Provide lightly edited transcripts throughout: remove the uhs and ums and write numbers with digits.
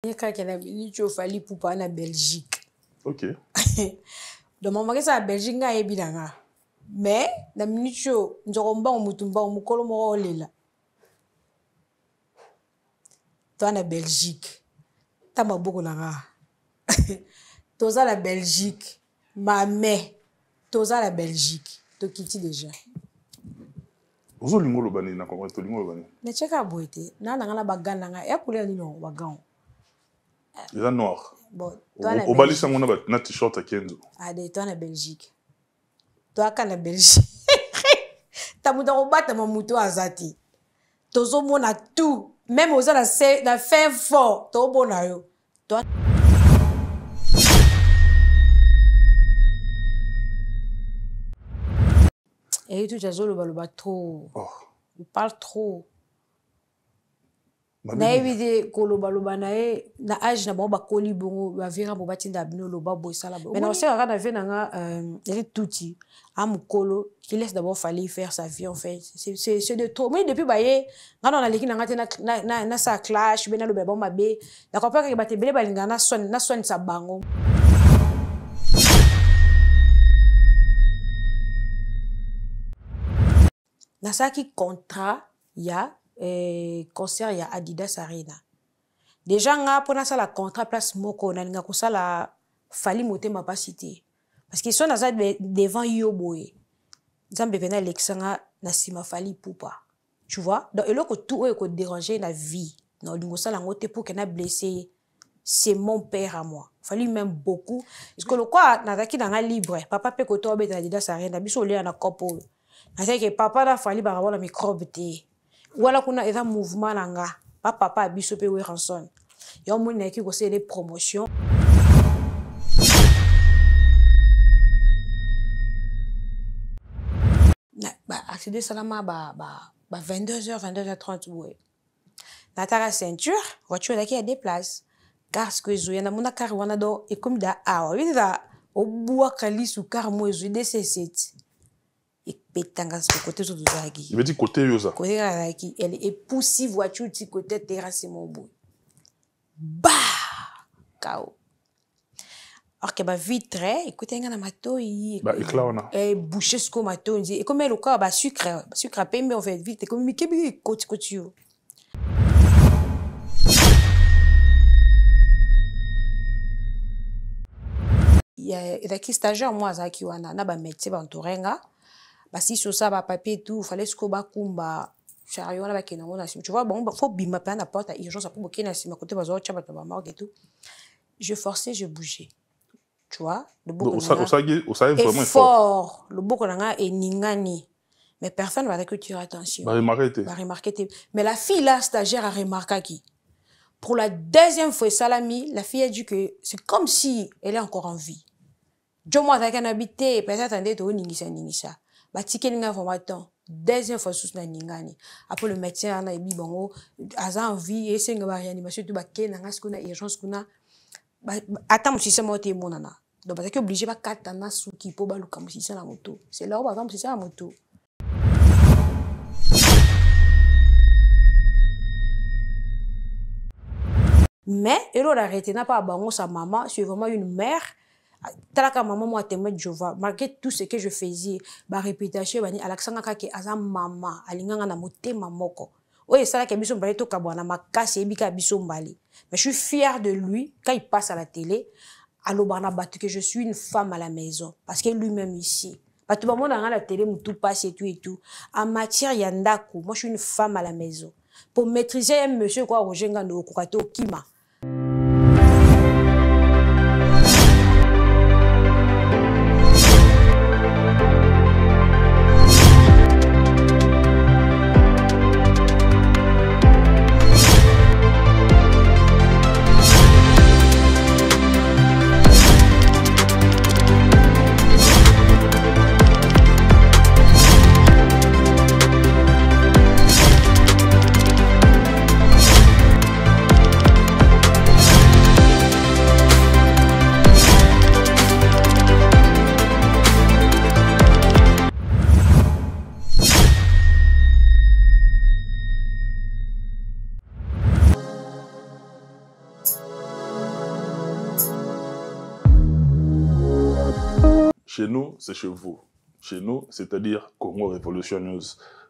Il y a fallu pour en Belgique. Ok. Donc, mon mari, c'est en Belgique, il y a bien. Mais, la minute où nous avons un mutumba, nous avons un toi, en Belgique. Tu as beaucoup de toi, la Belgique. Ma mère. Toi, la Belgique. Tu quittes déjà. Vous avez le bani, na comment tu le bani? Ne check pas boité. Na na bagana na. Ya couleur ni non bagan. Il est noir. Bon, toi na. Au bali ça on a na t-shirt à Kenzo. Ah de toi na Belgique. Toi quand na Belgique. Ta muta robata ma muto azati. Tozo mona tout. Même aux la fin fort. To bona yo. Toi et tu as le trop. Oh. Il parle trop. Na évité koloba nae na âge na ba koli bongo ba vira bo batinda bino loba bo sala bo. Mais on sait quand on fait nanga les touti am kolo qui laisse d'abord fallait faire sa vie en fait. C'est de trop. Mais depuis baye quand on a l'équipe na sa clash bena lo ba mabe. La comprendre que ba te bele balinga na son sa bango. Na ça qui contrat ya concert ya Adidas Arena. Déjà nga pona ça la contrat place moko na nga ko ça la fali moté ma pas cité parce qu'ils sont devant yo boy. Nzambe pena lexanga na sima fali poupa. Tu vois? Donc eloko tout est ko déranger la vie. Non dingo ça la ngote pour que na blessé. C'est mon père à moi. Fali même beaucoup parce que le quoi na taki na nga libre. Papa pe ko to be Adidas Arena biso le na kopo. Na que papa na fali ba la microbe té. Voilà qu'on a un mouvement là, papa a bisopé ou ranson. Il y a un monde qui conseille des promotions. Accéder salama 22h 22h30 ouais. Natara ceinture, voiture là qui a des places. Car ce que je y a mon car wana do et comme da ah oui da au bois kali sous car moi je DC7. Et pétanga ce côté sur Zagi. Il veut dire côté yosa. Côté Zagi, elle est poussée voiture ti côté terrasse mon bout. Bah! Kao. Alors que ba vitre, écoutez nga na matoi. Ba éclat on a. Et boucher ce qu'on matoi, et comme le cas ba sucre à pain mais on fait vite comme mi kebi côté yo. Il y a qui stagiaire moi Zaki wana na ba métier ba ntorenga. Bah si sur ça ba papier tout fallait ce qu'on ba kumba chariot là ba kena on a tu vois bon faut bima plein la porte à urgence pour bokena si ma côté ba zo chaba ba marque et tout je forçais je bougeais tu vois le beau au ça vraiment fort le beau konanga et ningani mais personne va que tu attention ba remarquer mais la fille là stagiaire a remarqué qui pour la deuxième fois Salami la fille a dit que c'est comme si elle est encore en vie jo moi ta kana habité peut-être attendez to ningisa ba tikelinga formaton deuxième fois sous na ningani après le médecin na ebi bongo aza en vie et senga ba réanimation tu ba kena ngas kuna urgence kuna attends mon système moté monana donc parce que obligé ba katana suki po ba luka mon système la moto c'est là où ba mon système la moto mais elle a arrêté n'a pas bango sa maman c'est vraiment une mère. Talaka maman moi témoin de Jéhovah malgré tout ce que je faisais ba réputation bani Alexandra kake aza maman alinganga na motema moko oye sala ke biso mbali to kabwana makasi ebika biso mbali mais je suis fière de lui quand il passe à la télé alobana batu que je suis une femme à la maison parce que lui-même ici batu ba mona à la télé mutu passe et tout en matière ya ndako moi je suis une femme à la maison pour maîtriser un monsieur quoi rojenga no kokato kima. Chez nous, c'est chez vous. Chez nous, c'est-à-dire Congo Revolution News.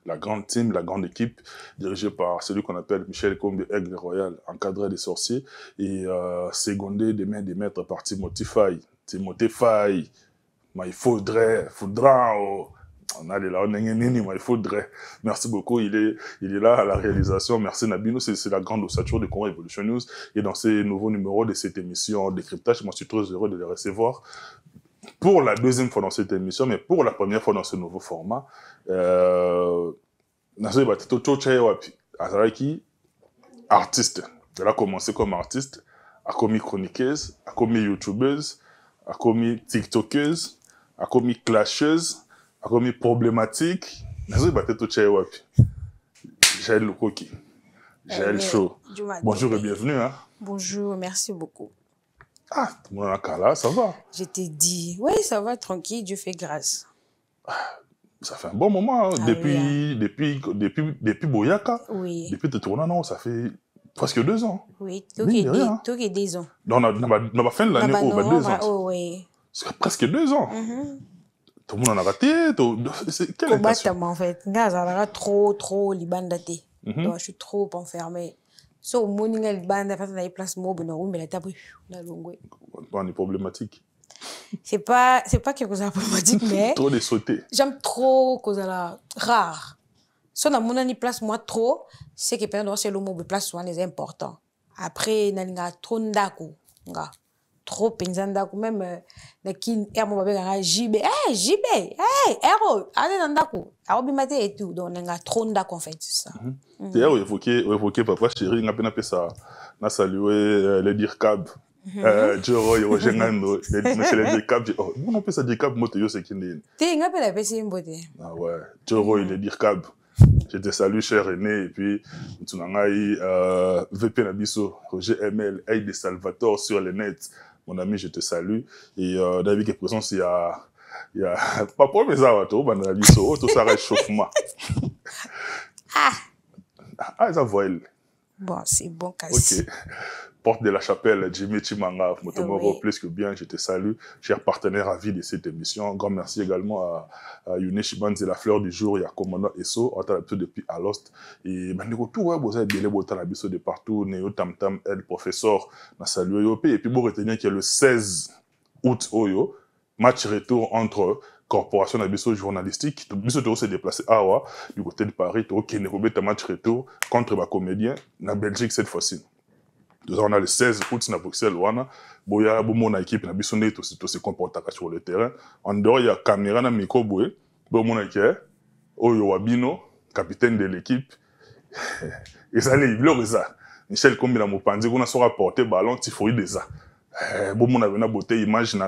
La grande team, la grande équipe, dirigée par celui qu'on appelle Michel Kombe Aigle Royal, encadré des sorciers, et secondé des mains des maîtres par Timothée Faye. Timothée Faye, mais il faudra, oh. On a les là, mais il faudrait. Merci beaucoup, il est là à la réalisation. Merci Nabino, c'est la grande ossature de Congo Evolution News. Et dans ces nouveaux numéros de cette émission Décryptage, moi je suis très heureux de les recevoir pour la deuxième fois dans cette émission, mais pour la première fois dans ce nouveau format. Artiste. Elle a commencé comme artiste, a commis chroniqueuse, a commis youtubeuse, a commis tiktokeuse, a commis clasheuse, a commis problématique. Jaël Lukoki, Jaël Show. Bonjour et bienvenue. Hein. Bonjour, merci beaucoup. Ah, mon là, ça va? Je t'ai dit, oui, ça va, tranquille, Dieu fait grâce. Ça fait un bon moment, hein. Depuis Boyaka. Oui. Depuis te tournant, non, ça fait presque 2 ans. Oui, tout est 2 ans. Non, on a fin de l'année, on va 2 ans. Oh, oui. C'est presque 2 ans. Tout le monde en a raté. Quelle intention? En fait, trop libandate. Donc, je suis trop enfermée. So, morning, libanda, parce qu'on a place mobile, mais la table, la longue. On est problématique. C'est pas quelque chose de problématique, mais. Trop de sauter. J'aime trop cause la rare. Si on a mon place moi trop, c'est que pendant c'est le mot place souvent les important. Après n'a trop ndako, nga trop penzandako même na kin ermo babe nga JB, JB, héros, allez ndako, arobimate et tout, donc n'a trop ndako en fait, c'est ça. D'ailleurs, évoquer papa chéri, n'a pas ça, n'a salué les dire cab. Joro yo jengano les dircab on appelle ça dircab moto yo c'est qui n'est t'es ngapela pesi mbote ah ouais Joro il est dircab. Je te salue cher René et puis tunangai VP Nabiso Roger ML Aide de Salvatore sur le net mon ami je te salue et David qui est présent il y a pas pour mes avato ban Nabiso tout ça réchauffement ça voit elle bon c'est bon casse. OK. Porte de la Chapelle, Jimmy Chimanga, Motomoro, plus que bien, je te salue. Cher partenaire à vie de cette émission. Grand merci également à Yune Chibanzi, la fleur du jour, et à Commandant Esso, on t'a l'habitude depuis à Lost. Et ben, tout, ouais, vous avez bien les boutons de partout, Néo Tam Tam, El Professeur, na salué Yopé. Et puis, vous retenez qu'il y a le 16 août, Oyo, match retour entre corporation Nabiso journalistique. Nabiso s'est déplacé à Awa, du côté de Paris, qui est match retour contre ma comédien, na Belgique cette fois-ci. On a le 16 août à Bruxelles, boya mon équipe na biso ne to se comporta sur le terrain. En dehors il y a caméra na micro boye, mon équipe oyo wabino, capitaine de l'équipe. Et ça les ça. Michel Kombe na mopanzi kuna so rapporter ballon tifoi déjà. Mon avait na beauté image na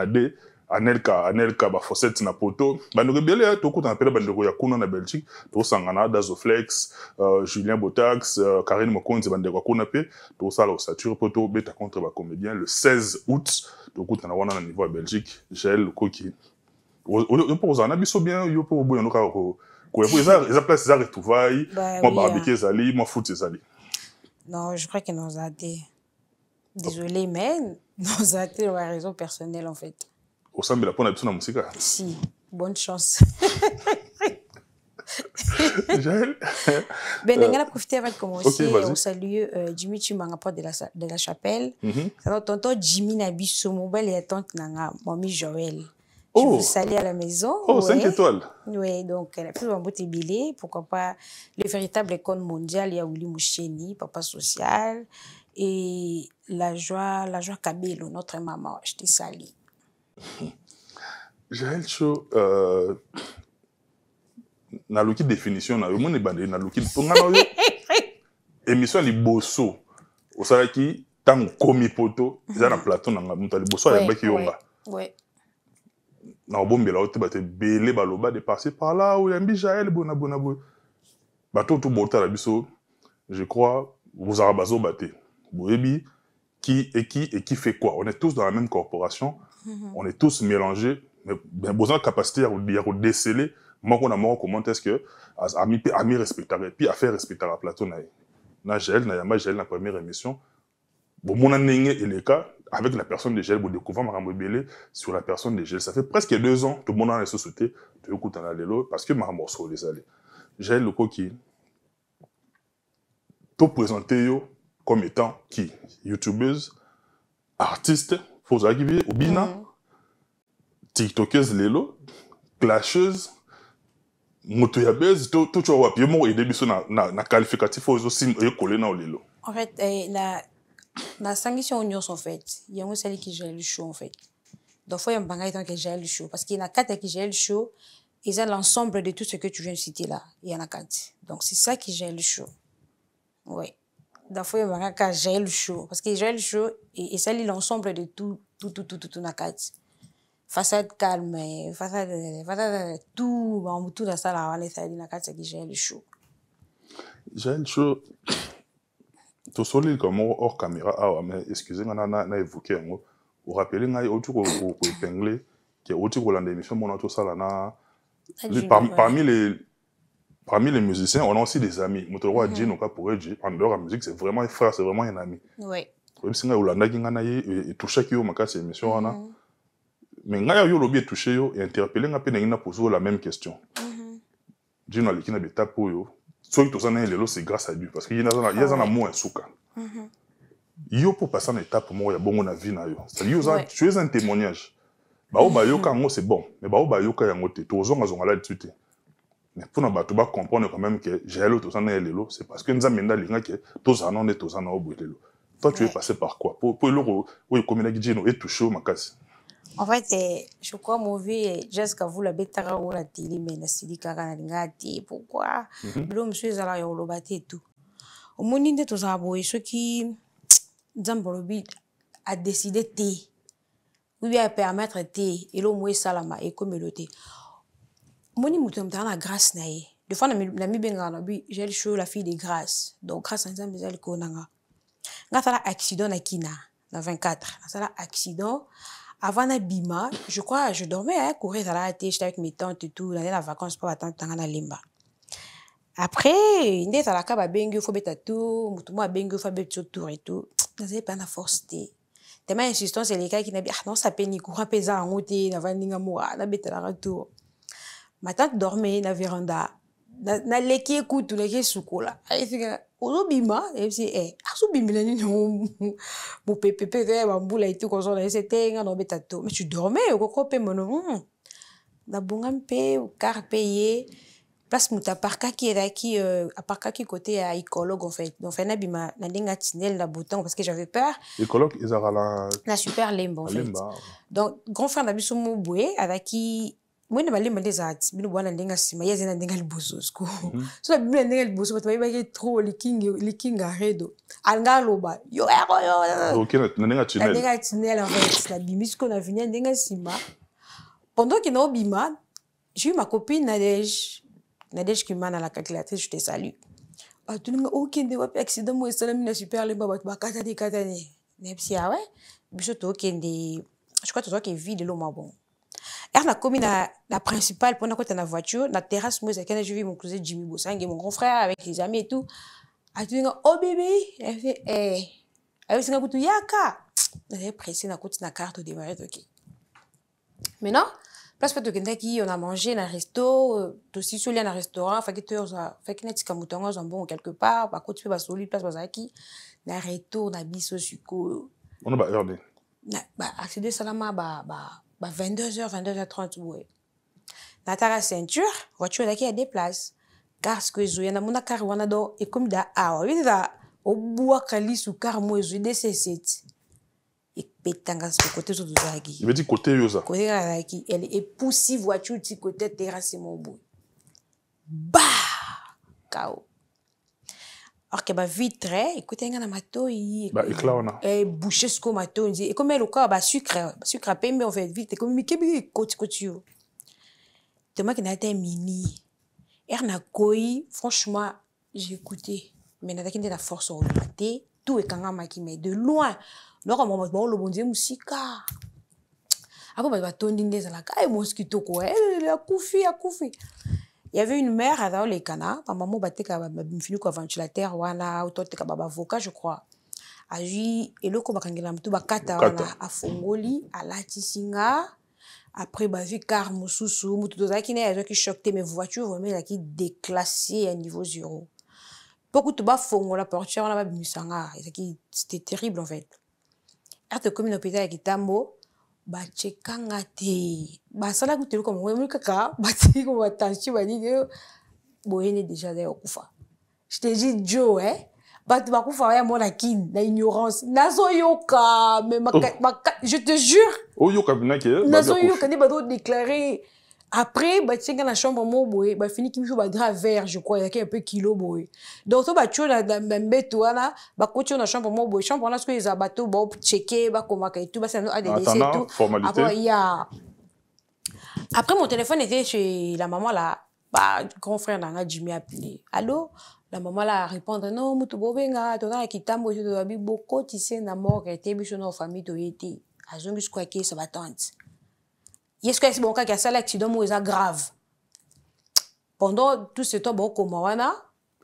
de Anelka ba fossette na poto ba rebelle to ko na pele ba ndeko ya kuna na Belgique to sangana Dazoflex Julien Botax Karine Mokonzi ba ndeko kuna pe to sala ossature poto beta contre ba comédien le 16 août to ko na wana na niveau à Belgique Gel Koki on pour ça na biso bien yo pour boyo no ka ko eza place za retrouvailles moi barbecue zali moi foot zali. Non, je crois que nous a été désolé mais nous a été la raison personnelle en fait. Au sein de la bonne habitude de la musique. Si, bonne chance. Jaël. Ben, on a profité avant de commencer. Okay, on salue Jimmy Chimanga de la Chapelle. Tonton Jimmy Nabiso, mon bel et tante Nanga, mamie Joël. Je vous salue à la maison. Oh, 5 étoiles. Oui, donc elle a fait un beau tébélé. Pourquoi pas le véritable école mondiale, il y a Willy Moucheni, papa social. Et la joie Kabelo, notre maman. Je te salue. Jaël Show na loki définition na yo moni bande na loki ponga na yo émission liboso osalaki tango komi poto eza na plateau na muta liboso ya baki yonga ouais na bombela ote bate belé baloba de passer par là ou yambi Jaël bona bato tout bota la biso je crois vous arabazo baté boyebi qui fait quoi on est tous dans la même corporation. On est tous mélangés, mais bien besoin de capacité à déceler. Moi, comment est-ce que ami respecter puis à faire respecter la plateau na Jaël na Yama Jaël la première émission. Bon mon année et les cas avec la personne de Jaël, vous découvrez Marambo Belé sur la personne de Jaël. Ça fait presque 2 ans, tout le monde a la société, tu écoutes un allélo, parce que Marambo sur les allées. Jaël le coquille, tout présenté comme étant qui? YouTubeuse, artiste, faut arriver, ou bina, tiktokeuse lelo, clasheuse, motoyabeuse, tout tu vois, puis moi, et début, na qualificatif, faut aussi coller dans le lelo. En fait, la sanction union en fait, il y a celle qui gère le show en fait. Donc, il faut y avoir un qui gère le show. Parce qu'il y en a 4 qui gèrent le show, ils ont l'ensemble de tout ce que tu viens de citer là. Il y en a 4. Donc, c'est ça qui gère le show. Oui. Donc, il faut y avoir un qui gère le show. Parce qu'il gère le show et ça lit l'ensemble de tout na 4. Façade calme, façade tout dans ça là, ça lit na 4 qui gère le show. Gère le show. Tout solide comme hors caméra, ah mais excusez-moi, na évoqué un mot. Vous rappelez, na autre ko épinglé, qui est autre ko l'an d'émission, mon tout ça là na. Parmi les musiciens, on a aussi des amis. Mon roi dit non pas pour dire en dehors de la musique, c'est vraiment un frère, c'est vraiment un ami. Oui. Même si na Hollanda qui ngana et touché qui au makasi émission ana. Mais ngaya yo lobby touché yo et interpeller nga pe na poser la même question. Dit non likina beta po yo. Soit tout ça na lelo c'est grâce à lui parce qu'il y a un mot un souka. Yo pour passer en étape moi ya bongo na vie na yo. Ça yo ça tu es un témoignage. Ba o ba yo ka ngo c'est bon, mais ba o ba yo ka yango te to zonga zonga là dessus te. Mais pour na ba to ba comprendre quand même que j'ai l'autre ça na lelo, c'est parce que nzamenda linga que to ça non to ça na obwelelo. Toi tu es passé par quoi? Pour le oui comme il a dit no et touché au makasi. En fait, je crois mauvais jusqu'à vous la betara ou la télé mais na sidika kana ngati pourquoi l'homme suis à la yolobate et tout. Au monde de tous aboy ceux qui Nzambolobi a décidé té ou bien permettre té et l'homme est salama et comme le té. Moni mutum dans la grâce naïe. De fois na mi benga na bi j'ai le show la fille de grâce. Donc grâce à Nzambe zal ko nanga. Ngata la accident na kina na 24. Ça la accident avant na bima, je crois je dormais courir à la télé, j'étais avec mes tantes et tout, dans la vacances pas attendre tanga na limba. Après, ndé ta la ka ba bengu fo beta tout, mutumo a bengu fo beta tour et tout. N'avait pas la force té. Tellement insistance c'est les gars qui n'a bien non ça peine courant pesa en route na vandinga moa na beta la retour. Ma tante dormait na véranda. Na leki écoute leki sukola. Ai figa ozo bima et puis aso bimila ni mo pepe ba mbula et tout comme ça c'était na beta tout. Mais tu dormais au coco mono. Na bongam pe car payé. Place muta parka qui est qui à parka qui côté à écologue en fait. Donc fait na bima na ndinga tinel na bouton parce que j'avais peur. Écologue ils aura la super lemba en fait. Donc grand frère na biso mo boué avec qui moi ne m'allais me des arts bino bwana ndinga sima yeze na ndinga liboso sko. So la bino ndinga liboso but ba trop liking aredo. Anga loba yo OK na ndinga tunnel. Ndinga tunnel en fait la bimisco na venia ndinga sima. Pendant qu'il na bima, j'ai eu ma copine Nadège qui m'a dans la calculatrice, je te salue. Ah, tu n'as aucun de wap accident, moi, c'est la super lemba, bah, katane. Nepsi, ah ouais? Bichot, aucun de. Je crois que toi qui est vide, l'eau, ma bon. Et on a commis la principale, pendant que tu as la voiture, la terrasse, moi, c'est quand j'ai vu mon cousin Jimmy Bossang et mon grand frère avec les amis et tout. Ah, tu dis, oh bébé, elle fait, elle fait, c'est un coup de yaka. Elle est pressée, na côté, na carte, au démarrer, ok. Maintenant, place pas de qui on a mangé dans un resto aussi sur un restaurant fait que net kamutongo jambon quelque part par contre tu peux soli place bazaki na retour na biso suko on a heure ba accéder salama ba 22h 22h30 ouais na ta ceinture voiture là qui a des places car ce que zoya na mona car wana do et comme da oui da au bois kali sous car moi je DC7 et pétanga ce côté sur Zagi. Il veut dire côté yosa. Côté Zagi, elle est poussive voiture ti côté terrasse mon bout. Bah! Kao. Alors que ba vitre, écoutez ngana mato yi. Bah éclat on a. Et boucher ce comme mato, et comme le cas ba sucre à pain mais on fait vite comme mi kebi côté yo. Tellement qu'il a été mini. Erna koi, franchement, j'ai écouté. Mais n'a pas la force au matin, tout est quand même qui met de loin. Non, comme on va le bon Dieu musique. Après, on va tourner des la caille mosquito quoi. Elle a couffé. Il y avait une mère à dans les canards. Ma maman battait quand même fini quoi ventilateur wana ou toi t'es comme avocat je crois. azui eloko bakangela mutu bakata wana afongoli alatisi nga. Après bavi car mosusu mutu tozalaki na azwaki choc te mais voiture vraiment ezalaki déclassée à niveau zéro. Beaucoup de bas fongola portière wana babimisa nga ezalaki c'était terrible en fait. Arte comme une hôpital ya Kitambo bachekanga te basala kutelu comme moi kaka batiki ko batanchi banini boyene déjà d'ailleurs kufa. Je te dis Joe batu bakufa ya mona kin na ignorance nazo yoka mais je te jure o yoka binake nazo yoka ne bado déclarer après batinga na chambre mo boye ba fini kimi ba drap vert je crois il y a un peu kilo boye donc to ba tcho na mbeto wana ba kocho na chambre mo boye chambre wana ce que les abato ba checker ba komaka et tout ba ça a des décès tout après il y a après mon téléphone était chez la maman là bah grand frère nanga Jimmy appelé allô la maman là répondre non mutu bobenga to na Kitambo to ba bi boko tissé na mort était biso na famille to yeti azongi ce quoi que ça va tante. Est-ce que c'est bon cas qui a ça l'accident est grave pendant tout ce temps bon comme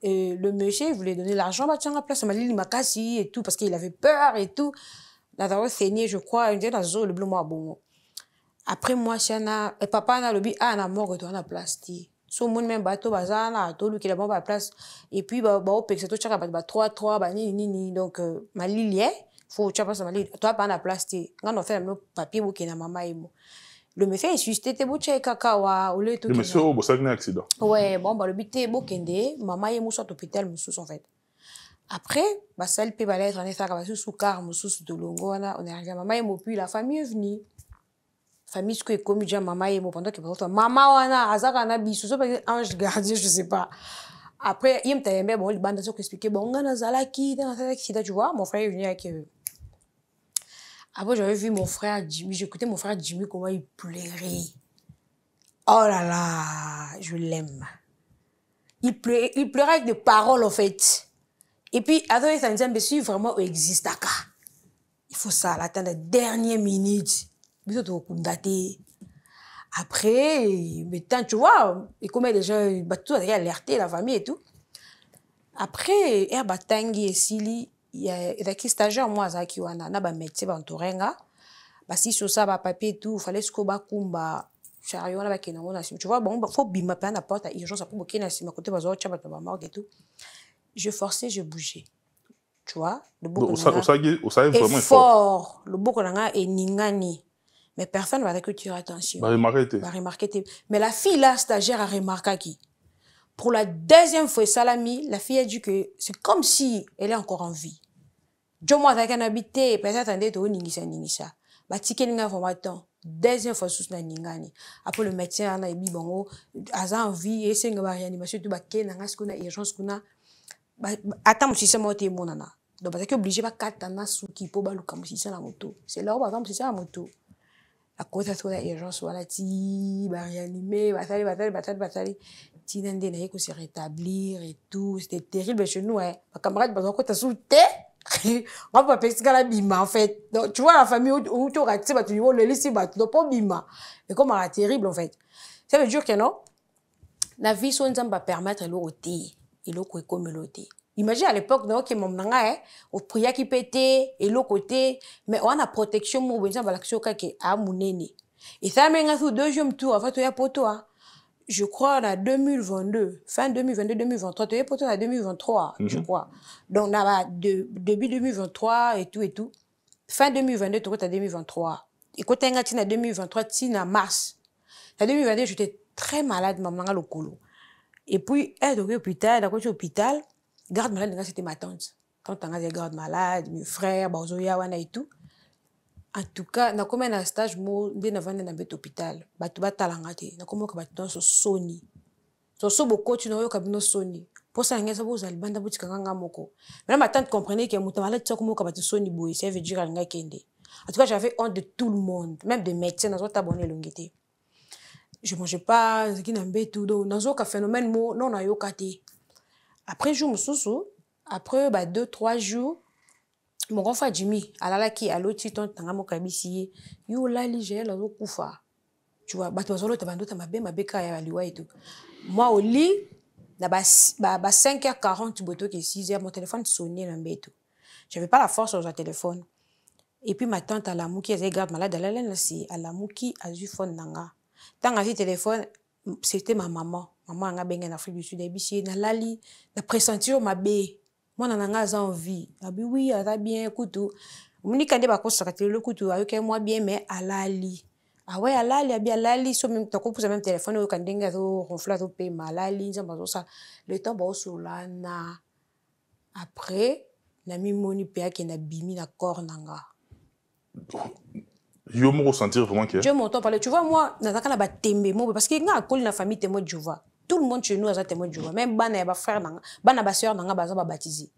le monsieur voulait donner l'argent bah tiens la place Malili Makasi et tout parce qu'il avait peur et tout la saigné je crois une dans zone le bleu moi bon après moi chana et papa na lobi na mort to na place ti so mon même bateau bazana to lui qui la bon ba place et puis ba au pexo to chaka ba 3 ba ni donc Malili faut tu passer Malili toi pas na place ti quand on fait le papier bouquet na maman et moi. Le monsieur insisté te boche kakawa ou le tout. Le monsieur au bossag un accident. Ouais, bon bah le bité bokende, maman est moussa hôpital moussous en fait. Après, bah ça le peut baler on est ça ka sous car moussous de longo on est arrivé maman est puis la famille est venue. Famille ce que comme déjà maman est pendant que maman wana azaka na bisu so ange gardien je sais pas. Après il me t'a bon le bande so expliquer bon on a zalaki dans ça accident tu vois mon frère est venu avec après, j'avais vu mon frère Jimmy, j'écoutais mon frère Jimmy comment il pleurait. Oh là là, je l'aime. Il pleurait avec des paroles en fait. Et puis, attends, ça me dit, si vraiment il existe, il faut ça, l'attendre la dernière minute. Après, mais tant tu vois, et comment les gens, tout a alerté la famille et tout. Après, il y a Batangi et Sili. Il y a qui stagiaire moi zaki wana na ba métier ba ntorenga ba si sur ça ba papier tout fallait ce ko ba kumba chariot na ba kena ngona tu vois bon faut bima pa na porte urgence pour bokena si ma côté ba zo tchaba ba morgue et tout je forçais je bougeais tu vois le boko vraiment fort le boko nanga et ningani mais personne va que tu attention ba remarquer mais la fille là stagiaire a remarqué qui pour la deuxième fois, Salami, la fille a dit que c'est comme si elle est encore en vie. Je moi avec un habité, peut-être attendez to ningisa. Ba tike ninga formaton. Deuxième fois sous na ningani. Après le médecin na ebi bango, aza en vie et c'est ngaba réanimation tout ba ke na ngaskuna urgence kuna. Attends mo système mo te monana. Donc parce que obligé ba katana suki po ba luka mo système na moto. C'est là où par exemple c'est ça la moto. À cause de la urgence wala ti ba réanimer, batali. Tinande na yeko se rétablir et tout, c'était terrible chez nous ma camarade bazon ko ta souté. On va penser qu'à la bima en fait. Donc tu vois la famille où tu raté ba tu le laisser ba tu pas bima. Mais comme c'est terrible en fait. Ça veut dire que non la vie son nzamba permettre l'auté et l'autre comme l'auté. Imagine à l'époque non que mon nanga au priya qui pétait et l'autre côté mais on a protection mo benza ba l'action ka ke a munene. Et ça menga sous deuxième tour en fait il y a poto je crois en 2022, fin 2022, 2023, tu es pour toi en 2023, je crois. Donc, début 2023 et tout. Fin 2022, tu es en 2023. Et quand tu es en 2023, tu es en mars. En 2022, j'étais très malade, maman, le colo. Et puis, elle est au hôpital, garde malade, c'était ma tante. Quand tu as garde malade, mes frères, Bazoya, Wana et tout. En tout cas, na comme un stage mo de na vendre na bet hôpital. Batu batalanga te. Na comme ka batu so soni. So boko tu no yo kabino soni. Pour ça ngeza bo zal banda butika nganga moko. Mais ma tante comprenait que muta malade ça comme ka batu soni boy, ça veut dire nga kende. En tout cas, j'avais honte de tout le monde, même des médecins na zo tabonné longité. Je mangeais pas ce qui n'a tout donc na zo ka phénomène mo non na yo kate. Après jour mususu, après 2-3 jours mon grand frère Jimmy, alala qui a l'autre ton tangamo kabisi, yo la lige la kufa. Tu vois, bato zolo tabando tamabe mabeka ya liwa et tout. Moi au lit, na ba 5h40 boto que 6h mon téléphone sonnait na mbeto. j'avais pas la force sur le téléphone. Et puis ma tante Alamuki, elle garde malade, elle allait aussi. Alamuki a eu phone nanga. Tant que j'ai téléphone, c'était ma maman. Maman a bien en Afrique du Sud, et na lali, na pressentir ma bé. Moi nanga a envie. Abi oui, elle va bien, écoute. Moni kande ba ko sakate le couteau, ayo moi bien mais alali. Ah ouais, alali, abi alali, so même tant qu'on pose même téléphone au kandinga to ronfla to pe malali, ça. Le temps ba solana. Après, na mi moni pe ki na bimi na corps nanga. Yo me ressentir vraiment que Dieu m'entend parler. Tu vois, moi, parce que quand la famille témoin de Jéhovah, tout le monde chez nous a témoin de Jéhovah. Même bana ba frère nanga, bana ba sœur nanga baza ba baptisé.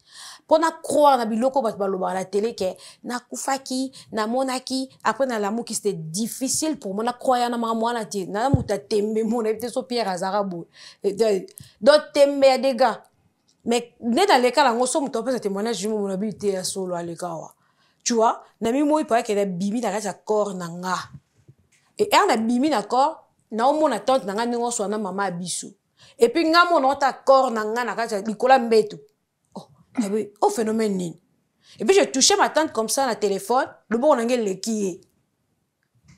Pour na croire na biloko ba baloba la télé que na kufaki, na monaki, après na l'amour qui c'était difficile pour moi na croire na maman na té, na muta tembe mon était so Pierre Azarabo. D'autres tembe à des gars. Mais né dans les cas là, on somme ton peu témoignage je mon habité à solo à l'écart. Tu vois, nami moi il paraît qu'elle a bimi dans la corps nanga. Et elle a bimi d'accord, na o mon tante nanga ni on soit na maman abisu. Et puis nga mon autre corps nanga na kacha Nicolas Mbeto. Oh, oh phénomène ni. Et puis je touchais ma tante comme ça na téléphone, le bon nanga leki.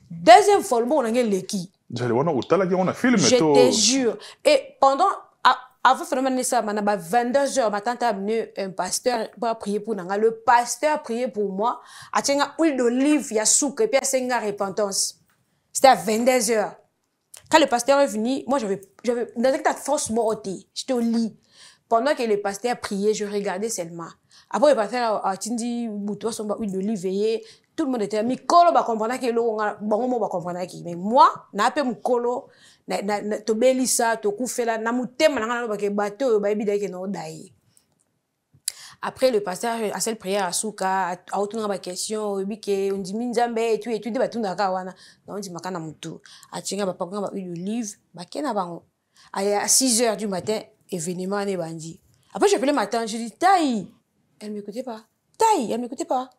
Deuxième fois le bon nanga leki. J'allais voir au tala on a filmé je te jure. Et pendant avant phénomène ça, à 22h, ma tante a amené un pasteur pour prier pour nous. Le pasteur a prié pour moi. A tenu huile d'olive, il y a souk et puis il y a repentance. C'était à 22h. Quand le pasteur est venu, moi j'avais dans une force morotée. J'étais au lit. Pendant que le pasteur a prié, je regardais seulement. Après le pasteur a dit bouton son huile d'olive veillé. Tout le monde était mis colo ba comprendre que l'eau bon mot ba comprendre qui. Mais moi, n'a pas mon colo. Na to belisa to kufela na mutema na ba ke bateau ba ebida ke no dai. Après le pasteur a cette prière à souka a autour ba question obi ke on dit minzambe tu étude ba tunda ka wana na on dit makana mutu a tinga ba pakonga ba huile d'olive ba kena bango à 6h du matin événement ne bandi. Après j'ai appelé ma tante, je dis taille, elle m'écoutait pas. Taille, elle m'écoutait pas.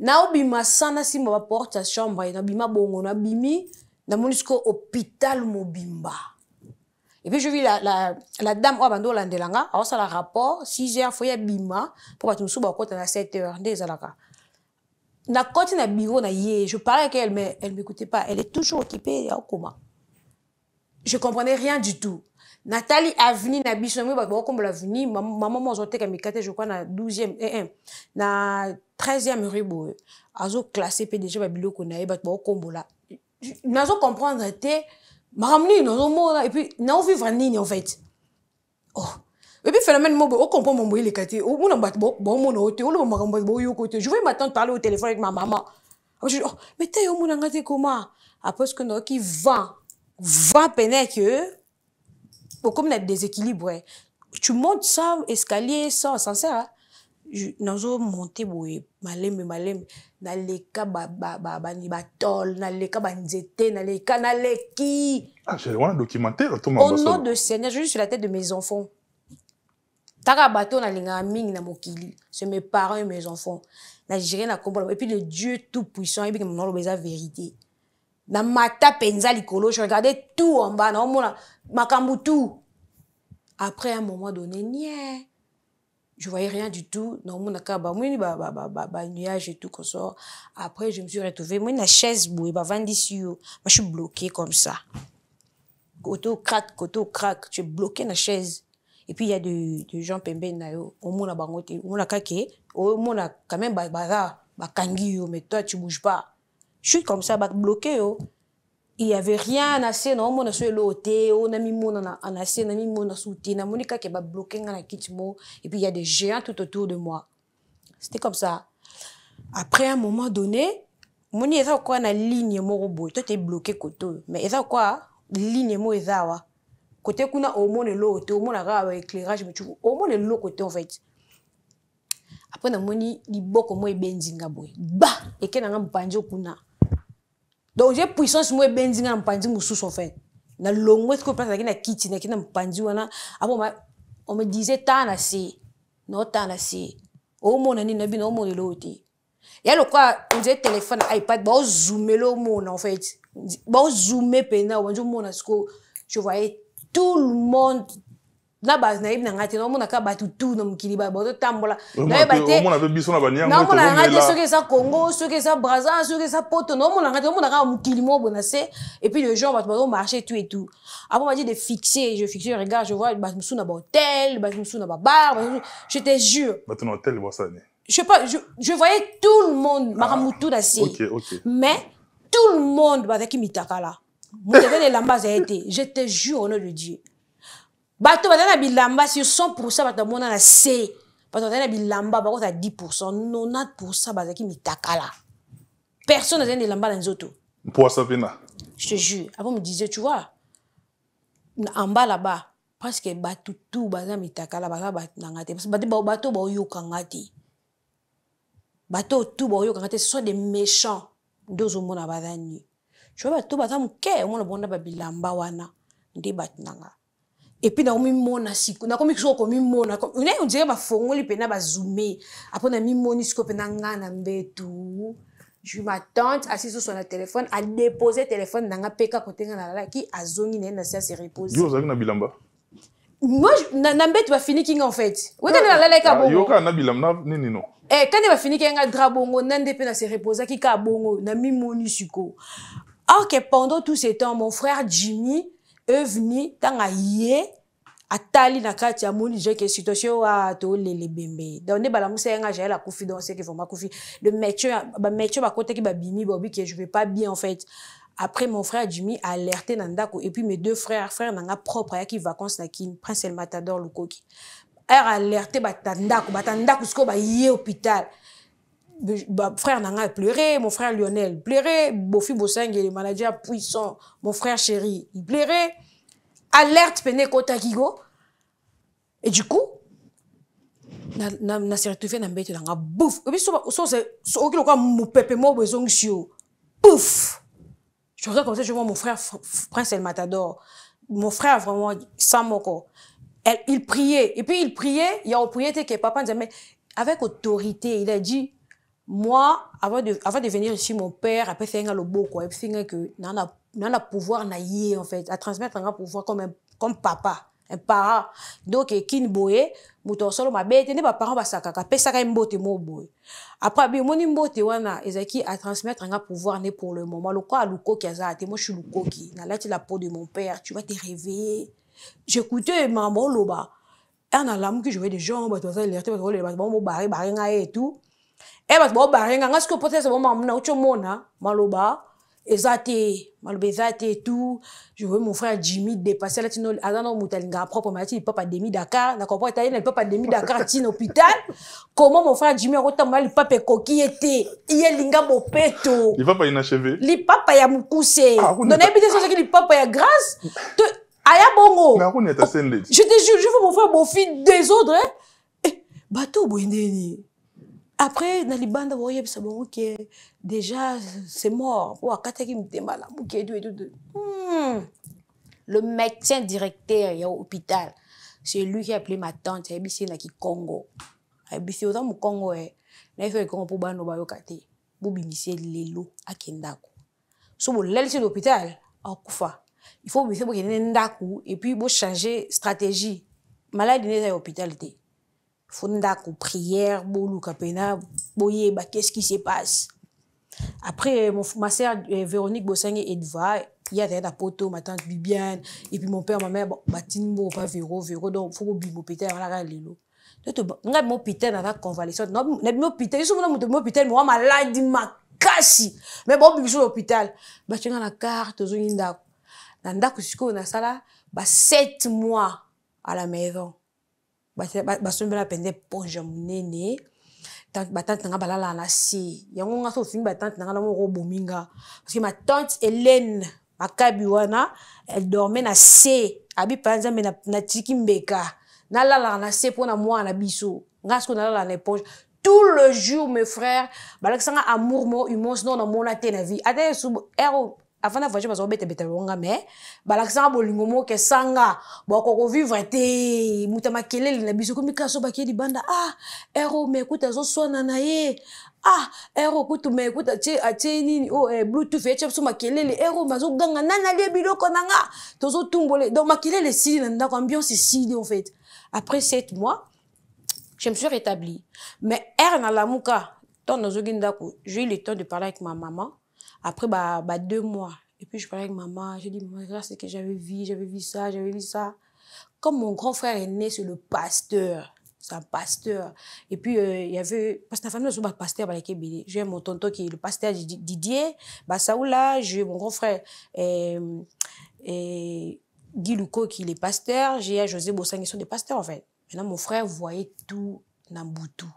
Na obima sana si ma porte sa chambre na bima bongo na bimi na monisco hôpital mobimba. Et puis je vis la dame au bando landelanga, alors ça la rapport 6h faut y bima pour pas tout ba côté na 7h des alaka. Na côté na bureau na yé, je parlais avec elle mais elle m'écoutait pas, elle est toujours occupée au coma. Je comprenais rien du tout. Nathalie Avenue na biso moi ba comme l'avenue maman moi zoté kamikate je crois na 12e na 13e rue Boe. Azo classé PDG ba biloko na ba kombola. Nazo comprendre te maramni nazo mona et puis na vivre nini en fait. Oh. Et puis phénomène mo on comprend mon boy les kate. O mona bat bon mon hote o lo makambo bo yo côté. Je vais m'attendre parler au téléphone avec ma maman. Je dis oh mais t'es au mona ngate comment? Après ce que no qui va peine que comme un déséquilibre. Tu montes ça escalier sans sincère. Nazo monter boye malem na leka ba tol na leka ba nzete na leka na leki. Ah j'ai un documentaire tout au nom de Seigneur je suis sur la tête de mes enfants. Taka bateau na linga mingi na mokili c'est mes parents et mes enfants na géré na kombo et puis le Dieu tout puissant et puis mon nom la vérité na mata penza likolo je regardais tout en bas na mona makambu tout. Après un moment donné nie je voyais rien du tout non mon akaba moi nuage et tout comme ça. Après je me suis retrouvée moi une chaise bouée ba vandi sur moi je suis bloquée comme ça côté crack tu es bloqué na chaise et puis il y a des gens pembe na yo au mona bangote mona kake au mona quand même ba kangi yo mais toi tu bouges pas je suis comme ça bloqué yo. Il y avait rien assez non mon sur l'hôtel on a mis mon en assez on a mis mon soutien na monika qui va bloquer dans la kitmo et puis il y a des géants tout autour de moi. C'était comme ça. Après un moment donné mon y a quoi na ligne mo robot toi t'es bloqué côté mais il y a quoi ligne mo ezawa côté kuna au mon l'hôtel au mon a éclairage mais tu au mon l'autre côté en fait. Après na moni liboko mo ebenzinga boy ba et que na mpanjo kuna. Donc j'ai puissance moi benzinga mpandi mususu en fait. Na longo est-ce que place na kiti na mpandi wana après on me disait tant assez. Non tant assez. Au mon ani na bino au mon l'autre. Il y a le quoi on disait téléphone iPad ba zoomer le mon en fait. Ba zoomer pena on dit mon je voyais tout le monde na base na ibna ngate no mona ka batutu no mukili ba boto tambola na bate mona be biso na banyanga no mona ngate soki ça Congo soki ça Brazza soki ça Poto no mona ngate mona ka mukili mo bonase et puis les gens vont marcher tout et tout après on m'a dit de fixer je fixe regarde je vois ba musu na ba hôtel ba musu na ba bar je te jure ba ton hôtel bo ça ne je sais pas je voyais tout le monde maramutu na si mais tout le monde ba qui mitakala mutete de lamba a été je te jure au nom de Dieu. Bato batana bilamba sur 100% bato mona na C bato batana bilamba bako ta 10% 90% bazaki mitakala personne n'a lamba dans zoto pour ça vena je te jure avant me disait tu vois en bas là-bas parce que bato tout baza mitakala baza batangate parce que bato ba yo kangati bato tout ba yo kangate ce sont des méchants dozo mona bazani je vois bato baza muke mona bonda ba bilamba wana ndi batnanga. Et puis, on mona siku na komi kso komi mona on dirait ba fongoli pena ba zoomer après na mi moni siko pena ngana mbetu je ma tante assise sur son téléphone a déposé téléphone nanga peka côté ngana la ki azongi na ça se reposer yo zaki na bilamba moi na mbetu ba fini king en fait oui quand na la ka bongo yo ka na bilamba nini no quand ba fini kinga drabongo nande pena se reposer ki ka bongo na mi moni siko. Ok, pendant tout ce temps mon frère Jimmy est venu dans aïe atali na kati ya moni je que situation wa to lele bembe donc ne bala musa nga j'ai la confidence que vraiment confi le métier ba côté qui ba bimi bobi que je vais pas bien en fait. Après mon frère Jimmy a alerté nandako et puis mes deux frères nanga propre ya qui vacances na kin Prince El Matador Lukoki a alerté batandako sko ba yé hôpital. Frère Nanga a pleuré, mon frère Lionel pleurait, Bofi Bosang le manager puissant, mon frère chéri, il pleurait. Alerte pene kota kigo. Et du coup, na se retrouvé na mbete nga bouf. Et puis so okilo kwa mupepe mo bezongshio. Pouf. Je regarde comme ça, je vois mon frère Prince El Matador. Mon frère vraiment sans moko. Il priait et puis il priait, il a prié que papa disait mais avec autorité, il a dit moi, avant de venir ici, mon père a fait un lobo quoi, et puis que n'a pouvoir naïe en fait, à transmettre un pouvoir comme papa, un parent. Donc kin boye, muto solo ma bête, ne pas parent ba sakaka, pesa ka mbote mo boye. Après bi moni mbote wana ezaki à transmettre un pouvoir né pour le moment. Le quoi luko ki azate, moi je suis luko ki, na lati la peau de mon père, tu vas te réveiller. J'écoutais maman loba. Un alarme que je voyais des gens, bah toi ça alerté, bah les bon barré et tout. Eh bah bon barenga ngasko peut-être bon mamna ucho mona maloba ezate maloba ezate tout je vois mon frère Jimmy dépasser là tino azana mutalinga propre mati papa demi Dakar na comprend taille le papa demi Dakar tino hôpital comment mon frère Jimmy rota mal papa koki était yelinga bopeto il va pas inachevé li papa ya mukuse donc habité ça que li papa ya grâce aya bongo mais on est à scène je te jure je vois mon frère mon fils désordre bateau boindeni. Après, dans les bandes, vous voyez, déjà, c'est mort. Le médecin directeur il y a l'hôpital, c'est lui qui a appelé ma tante, il y a qui Congo. Il y a Congo, il y a Congo pour bano ba yokate. Bo bimisi lelo akendako. So bo leli l'hôpital, akufa. Il faut bimisi bo kenendaku et puis bo changer stratégie. Malade n'est à l'hôpital té. Fondako prière, boulou kapena, boye ba qu'est-ce qui se passe? Après ma sœur Véronique Bossangue Edva, il y a la poto, ma tante Bibiane et puis mon père ma mère batinbo pas Véro donc faut bimo péter la lelo. Nga mo péter na la convalescence. Non, na mo péter, so mo péter moi malade makasi. Mais bon biso l'hôpital. Ba tinga na carte zo yinda. Na ndako siko na sala ba 7 mois à la maison. Basombe pende ponja munene tante nga balala na si yango nga so fingi tante nga na mo bominga parce que ma tante Hélène Makabi wana elle dormait na C abi panza mais na tiki mbeka na lala na C pour na moi na biso nga ce qu'on a la na éponge tout le jour mes frères balaka sanga amour mo humour non na mona te na vie ate sub ero avant na voyage bazo bete bete longa mais balakisa bolingo mo ke sanga boko vivre te muta makelele na biso komi kaso bakeli banda ero me kuta zo sona na ye ero kutu me kuta che nini bluetooth et so makelele ero mazo ganga nana le biloko nanga tozo tumbole donc makelele si na ndako ambiance si en fait après 7 mois je me suis rétablie mais na lamuka tant dans ndako j'ai eu le temps de parler avec ma maman après 2 mois. Et puis je parlais avec maman, j'ai dit, maman, regarde ce que j'avais vu ça. Comme mon grand frère est né, c'est le pasteur. C'est un pasteur. Et puis il y avait, parce que la famille, c'est un pasteur, j'ai mon tonton qui est le pasteur Didier, Saoula, j'ai mon grand frère Guy Louko qui est pasteur, j'ai José Bossang qui sont des pasteurs en fait. Maintenant mon frère voyait tout dans Boutou.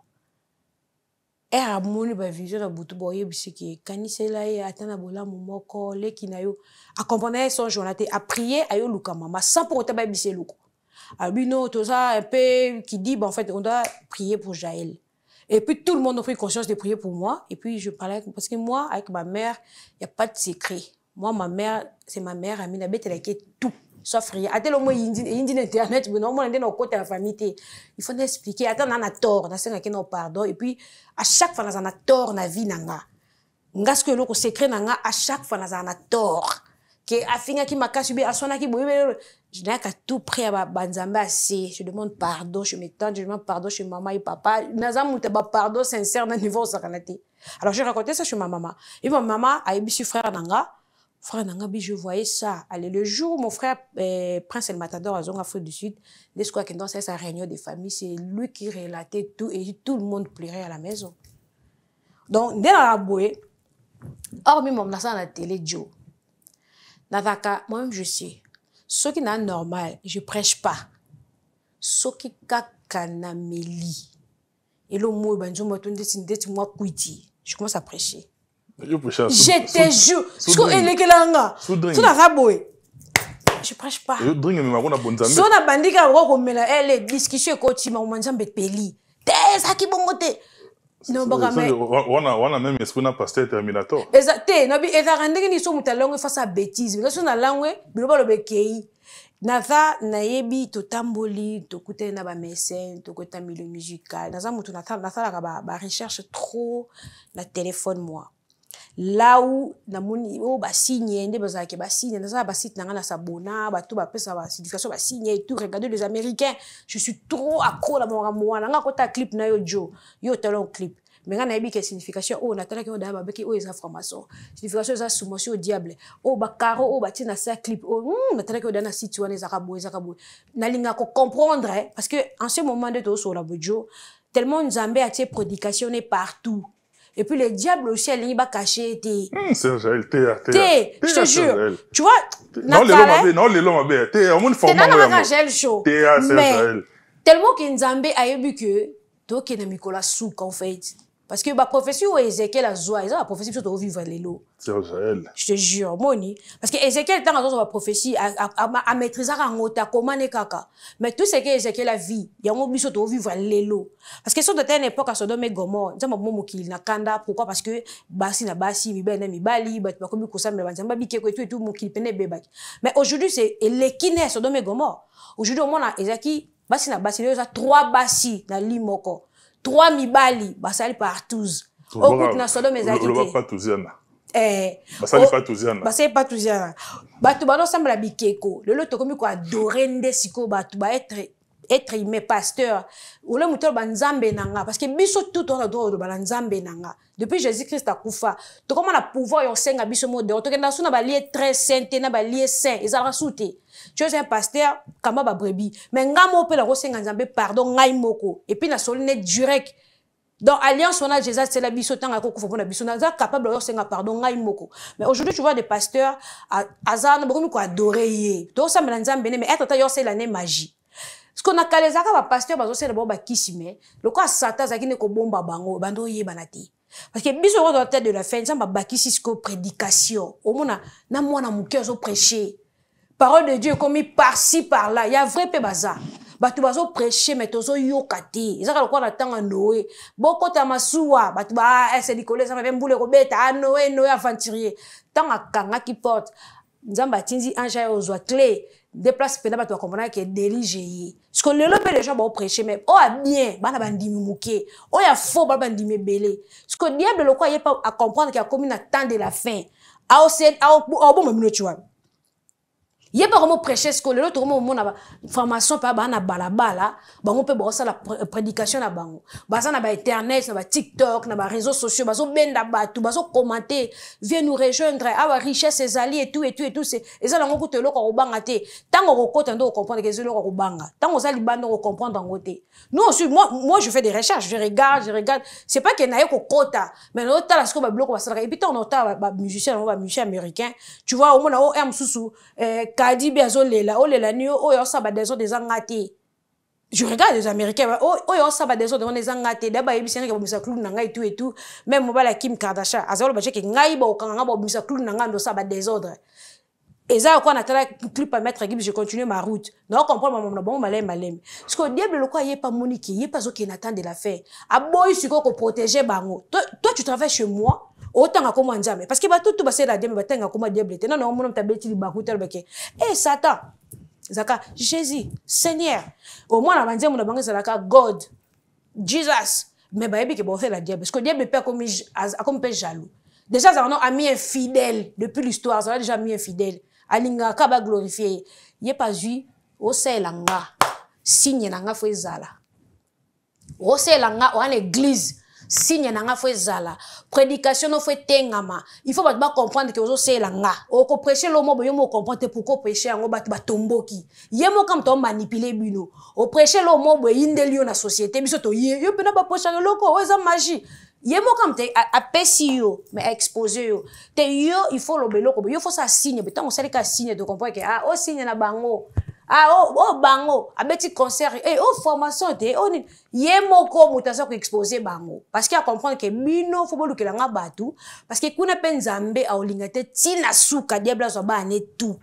Moni ba vision na butu boye bisiki kanisela ye atana bola momoko leki na yo a comprendre son journée a prier ayo luka mama sans pour autant ba bisé luko abino tout ça un peu qui dit en fait on doit prier pour Jaël et puis tout le monde a pris conscience de prier pour moi et puis je parlais parce que moi avec ma mère il y a pas de secret moi ma mère c'est ma mère Amina Betela qui est tout sauf rien. Attends, moi, il internet, mais non, moi, on est dans côté de la famille. Il faut expliquer. Attends, on a tort, on a un pardon. Et puis, à chaque fois, on a tort dans la vie, nga ce que l'on secret, à chaque fois, on a tort. Que affinga qui m'a cassé, à son qui je n'ai qu'à tout près à Banzamba assez. Je demande pardon, je m'étends, je demande pardon chez maman et papa. N'a mouté pardon sincère dans le niveau où alors, j'ai raconté ça chez ma maman. Et ma maman a eu son frère nanga. Frère Nangabi, je voyais ça. Allez, le jour où mon frère, Prince El Matador, à Afrique du Sud, dès que dans sa réunion de famille, c'est lui qui relatait tout et tout le monde pleurait à la maison. Donc, dès la bouée, hormis mon nasa à la télé, Joe, Nataka, moi-même, je sais. Ce qui n'est normal, je prêche pas. Ce qui kakanameli. Et le mot, je commence à prêcher. Je te jure. Je prêche pas. Si on a bandit qui a les discussions côté on mange peli. Ça qui bon côté. Non on a même esprit na pasteur terminator. Exactement. No bi ezarande ni so mutalongo face à bêtise. Parce que na langue biloba lo bekei. Naza nayebi totamboli tokute na ba mécène tokota milieu musical. Naza mutu na la ba recherche trop na téléphone moi. Là où na moni o ba signer ndé bazaki ba signer na ba site na sabona ba tout ba pesa ba certification ba signer et tout regarder les américains je suis trop accro la mon amour nga kota clip na yo Joe yo talon clip mais nga na yebi que signification o na tala ki o da ba beki o eza formation signification eza soumission au diable o ba caro o ba tina sa clip o na tala ki o da na site wana eza kabo na linga ko comprendre parce que en ce moment de to so la Joe tellement Nzambe a tie prédication partout. Et puis les diables aussi, elles n'y va cacher. C'est Jaël, je te jure. Tu vois, non, les lois m'abbé, t'es en format. Jaël chaud. Mais tellement qu'il Nzambe a eu que toi qui es Nicolas Souk en fait. Parce que ma prophétie où Ézéchiel a joué, la prophétie sur vivre les lots. C'est Jaël. Je te jure, moni. Parce que Ézéchiel tant dans la prophétie à maîtriser à ngota comment ne kaka. Mais tout ce que Ézéchiel a vu, il y a un obligé de vivre les lots. Parce que sur de telle époque à Sodome et Gomorrhe, ça m'a momo qui na kanda pourquoi parce que basi na basi mi ben mi bali ba comme ça mais banzamba bi keko et tout mon qui pene beba. Mais aujourd'hui c'est l'équiné Sodome et Gomorrhe. Aujourd'hui on a Ézéchiel basi na basi il y a 3 basi na limoko. 3 mibali basali partout. Au bout na Sodome et Ézéchiel. Pas touziana. Basali pas touziana. Batu bano sambla bikeko. Le lot comme quoi adorer nde siko batu ba être humain pasteur ou le muto banzambe nanga parce que biso tout on a droit de banzambe nanga depuis Jésus-Christ a kufa to comment la pouvoir yo senga biso mode to kenda suna ba lié très saint na ba lié saint ezala souté tu es un pasteur kama ba brebis mais ngamo pe la ko senga nzambe pardon ngai moko et puis na solne direct dans alliance on a Jésus c'est la biso tanga ko kufa pona biso na capable yo senga pardon ngai moko mais aujourd'hui tu vois des pasteurs azana beaucoup ko adorer to ça me nzambe mais être yo c'est l'année magie. Ce qu'on a calezaka ba pasteur bazo sele bo ba kisime le quoi satan zaki ne ko bomba bango bando yebana te parce que biso dans la tête de la fin ça ba bakisi ce prédication au mona na mwana muke zo prêcher parole de Dieu comme par-ci par là il y a vrai pe bazar batu bazo prêcher mais tozo yokati ezaka lokwa na tanga Noé bokota masuwa batu ba c'est Nicolas ça même boule robeta ah Noé aventurier tanga kanga qui porte nzamba tinzi anja ozwa clé déplace pena batu comprendre que délige parce que lelo pe les gens ba prêcher mais oh bien bana bandimi muke oh ya faux ba bandimi belé parce que diable lokwa yé pas à comprendre qu'il y a comme une attente de la fin a aussi bon même tu vois yé pas comment prêcher ce que l'autre comment mon formation pas na balabala bango pe bossa la prédication na bango basa na ba internet na ba TikTok na ba réseaux sociaux baso benda batu baso commenter viens nous rejoindre awa richesse ezali et tout c'est ezala ngo te loko ko banga te tango ko kota ndo comprendre que ezelo ko banga tango za libando ko comprendre ngote nous aussi moi je fais des recherches je regarde c'est pas que na ko kota mais l'autre là ce que ba bloco ba et puis on entend ba musicien américain tu vois au mona o m susu Kadi biazolela olela ni o yo saba des autres des angati je regarde les américains o yo saba des autres des angati d'aba yebisana ke bomisa club nanga et tout même mobala Kim Kardashian azalo ba cheke ngai ba okanga ba bomisa club nanga ndo saba des autres et ça quoi na tala clip à mettre Gibbs je continue ma route non comprendre maman bon malem parce que diable le quoi yé pas Monique yé pas OK n'attend de la faire a boy siko ko protéger bango toi tu travailles chez moi autant à comment jamais parce que ba tout ba c'est la diable ba tanga comment diable non non mon ta beti ba kutel ba ke eh Satan zaka Jésus Seigneur au moins la banze mon bango zalaka God Jesus mais ba yebi ke ba fait la diable parce que diable peut comme peu jaloux déjà ça non ami infidèle depuis l'histoire ça déjà ami infidèle alinga ka ba glorifier yé pas vu au selanga signe nanga fo ezala au selanga en église signe nanga fo ezala prédication no fo tengama il faut ba comprendre que au selanga o ko prêcher le mot yo mo comprendre pourquoi prêcher ngo ba tomboki yemo comme to manipuler bino o prêcher le mot bo indelio na société biso to yo pena ba prêcher loko o eza magie yemo comme te apesi yo mais exposer yo te yo il faut le beloko yo faut ça signe betant on sait que signe de comprendre que ah o signe na bango ah oh bango abeti concert et oh formation te on yemo ko mutasa ko exposer bango parce qu'il a comprendre que bino faut bolu kelanga batu parce que kuna penzambe a olingate tina suka diable so ba ne tout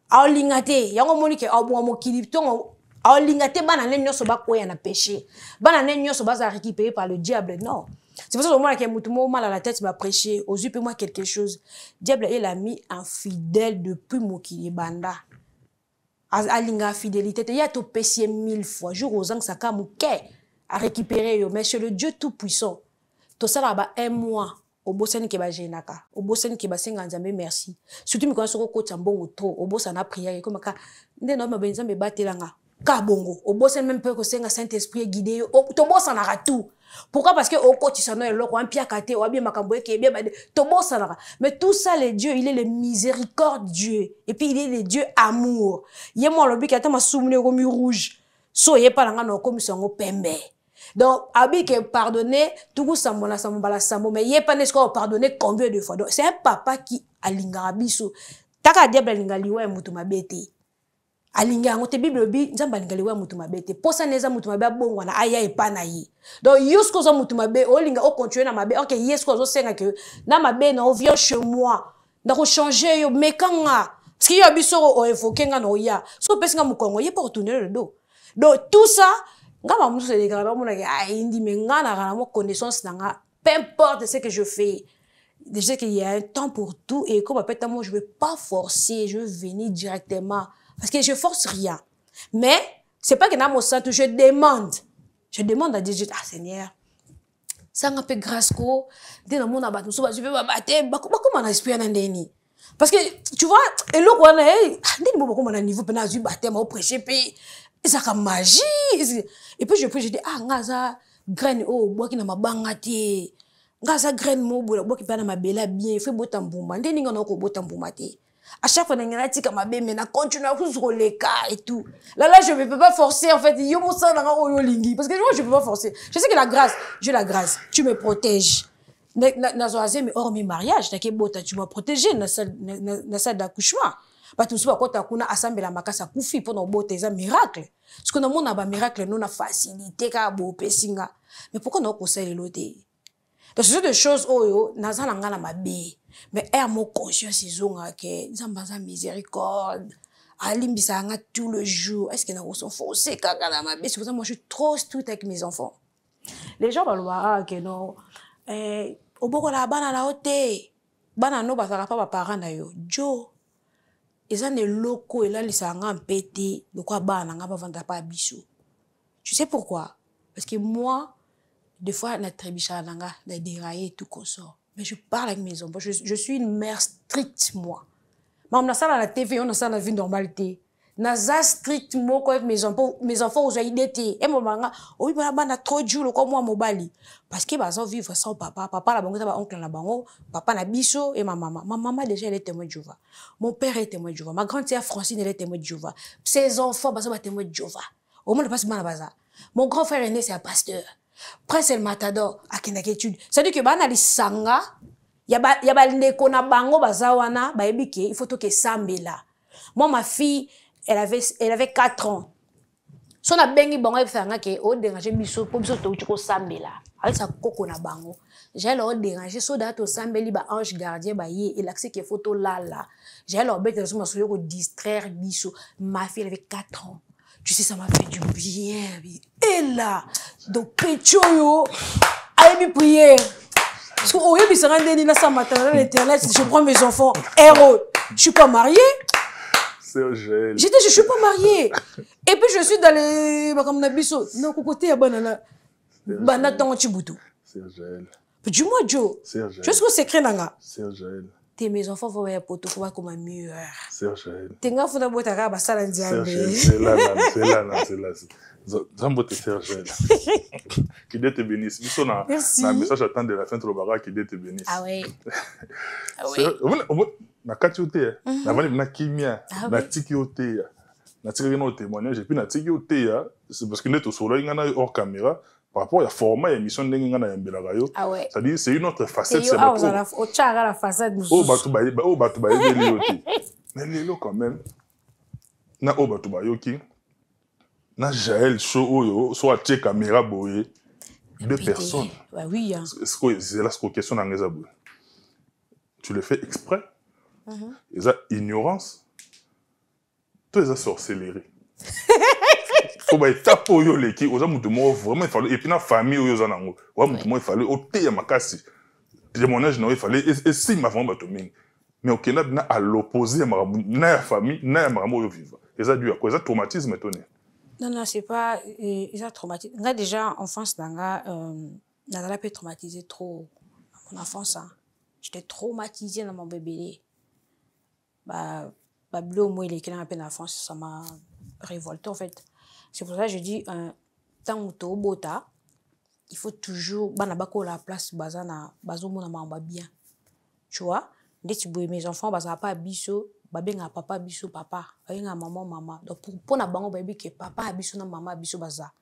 a olingate yango monike a bo mokili tongo a olingate bana ne nyoso ba koya na péché bana ne nyoso ba za récupérer par le diable non. C'est pour ça que moi, qui ai mal à la tête, m'a prêché. Aux yeux, moi quelque chose. Diable, il a mis infidèle depuis Mokili Banda. Alinga fidélité. Il y a tout péché 1000 fois. Jour aux ans, ça a à récupérer. Mais chez le Dieu Tout-Puissant, tout ça là-bas, un mois. Au bossen qui va gêner. Au bossen qui va s'engager, merci. Surtout, quand on se côté bon ou trop. Au bossen a prié. Comme ça, nous avons besoin de battre là. Kabongo. Au bossen même peu que c'est un Saint-Esprit guidé. Au bossen a tout. Pourquoi? Parce que au côté ça non un pia kate ou bien makamboye qui est bien tobo ça mais tout ça les dieux il est le miséricorde Dieu et puis il est le Dieu amour yemo lobi kata masumune romi rouge so yé pas nga no comme songo pembe donc abi que pardonner tout ça mon la sambo mais yé pas n'est-ce pardonner combien de fois donc c'est un papa qui alinga biso taka diable alinga liwa mutu mabete alinga ngote bible bi nzamba lingaliwa mutu mabete posa neza mutu mabe bongo na aya epana yi donc yusko zo mutu mabe olinga o continuer na mabe OK yesko zo senga que na mabe na o vient chez moi na ko changer yo mekanga parce que yo biso o évoquer nga no ya so pesinga mukongo ye pas retourner le dos donc tout ça ngama musu se déclarer mo na ai ndi menga na mo connaissance nga peu importe ce que je fais. Je sais qu'il y a un temps pour tout et comme après moi je vais pas forcer je vais venir directement. Parce que je force rien. Mais, c'est pas que je demande. Je demande à Dieu, ah Seigneur, ça m'a fait grâce quoi. Dès le monde abat, je vais m'abattre. Comment on a espéré n'andeni? Parce que, tu vois, et l'autre, on a, comment on a niveau, on a dû battre, on a prêché, puis, ça a magie. Et puis, je dis, ah, ngaza, graine, oh, bois qui n'a ma bangati. Ngaza, graine, mo, bois qui n'a ma bella bien, il faut boire bouma. N'andeni, on a boire bouma. À chaque fois, on a dit que ma belle, mais on continue à sur les cas et tout. Là, je ne peux pas forcer, en fait. Parce que moi, je ne peux pas forcer. Je sais que la grâce, j'ai la grâce. Tu me protèges. Mais hors mes mariages, tu m'as protégé dans la salle d'accouchement. Parce que quand on a assemblé la makasa koufi pour nos beautés, c'est un miracle. Parce que nous avons un miracle, nous avons facilité, mais pourquoi nous avons conseillé l'autre? Donc, ce sont des choses, nous avons ma bé. Mais, mon conscience, ils ont que, nous avons miséricorde. alimbisa nga tout le jour. Est-ce que na son forcé kaka na ma bête? C'est pour ça moi je suis trop strict avec mes enfants. Les gens parlent que non oboko la bana la hote. Bana no basaka pa parents na yo. Jo ils ont des locaux et là ils sont en pété de quoi bana nga ba vendre pas biso. Tu sais pourquoi? Parce que moi des fois na trébicha nanga na dérailler tout consort. Mais je parle avec mes enfants. Je suis une mère stricte moi. Mais on a ça dans la TV, on a ça dans la vie normalité. Naza strict moi avec mes enfants aux idées. Et mon manga, oui bah na trop dur comme moi mobali. Parce que bah ça vivre sans papa, papa la bango ta oncle la bango, papa na biso et ma maman. Ma maman déjà elle est témoin de Jéhovah. Mon père est témoin de Jéhovah. Ma grande sœur Francine elle est témoin de Jéhovah. Ses enfants bah ça témoin de Jéhovah. Au moins pas mal baza. Mon grand frère aîné c'est un pasteur. Prince El Matador à Kenaketude. Ça dit que bah na li sanga ya ba ndeko na bango bazawana ba ebike il faut que sambela. Moi ma fille elle avait 4 ans. Son a bengi bango e fanga ke o déranger biso po biso to ko sambela. Avec sa koko na bango. J'ai leur déranger so da to sambeli ba ange gardien ba ye et l'accès que photo là. J'ai leur bête sur ma soulier ko distraire biso. Ma fille elle avait 4 ans. Tu sais ça m'a fait du bien. Et là donc pechoyo allez me prier. Parce que oh yebi ça rende ni na sa maternelle internet je prends mes enfants héros. Je suis pas mariée. Je suis pas mariée. Et puis je suis dans les comme nabiso non côté ya banana banana tango chibutu. Sergel. Dis-moi Joe. Sergel. Qu'est-ce que c'est créé nanga? Sergel. Tes mes enfants vont voir poto pour voir comment mieux. Sergel. Tenga funa bota ka basala nzambe. C'est là. Zambo te Sergel. Que Dieu te bénisse. Biso na message attend de la fin de l'obara que Dieu te bénisse. Ah ouais. Ah ouais. Na kati ote na vani na kimia na tiki ote na tiki no témoignage et puis na tiki ote c'est parce que neto solo ngana hors caméra par rapport à format émission ndenge ngana yambela rayo ça dit c'est une autre facette c'est au tchara la facette oh batu ba yeli ote mais lelo quand même na o batu ba yoki na Jaël show oyo so a tche caméra boye deux personnes bah oui c'est la question na ngeza boye tu le fais exprès. Ils ont ignorance, tout ça sorcellerie. Faut pas être pour yo les qui, aux hommes vraiment il fallait et puis la famille aux gens nango, il fallait ôter ma casse. Témoignage non il fallait et si ma femme batoming. Mais au Kenya à l'opposé na famille na maramu yo vivre. Et ça dû à quoi ça traumatisme étonné. Non c'est pas ils ont traumatisé. Nga déjà enfance nanga n'a pas traumatisé trop mon enfance. J'étais traumatisée dans mon bébé. Bleu moi il est qui a peine en France ça m'a révolté en fait. C'est pour ça que je dis tant que tu bota il faut toujours bana bako la place bazana bazomona mamba bien. Tu vois, dès que mes enfants baza pas biso babenga papa biso papa babenga maman. Donc pour na bango baby que papa biso na maman biso baza.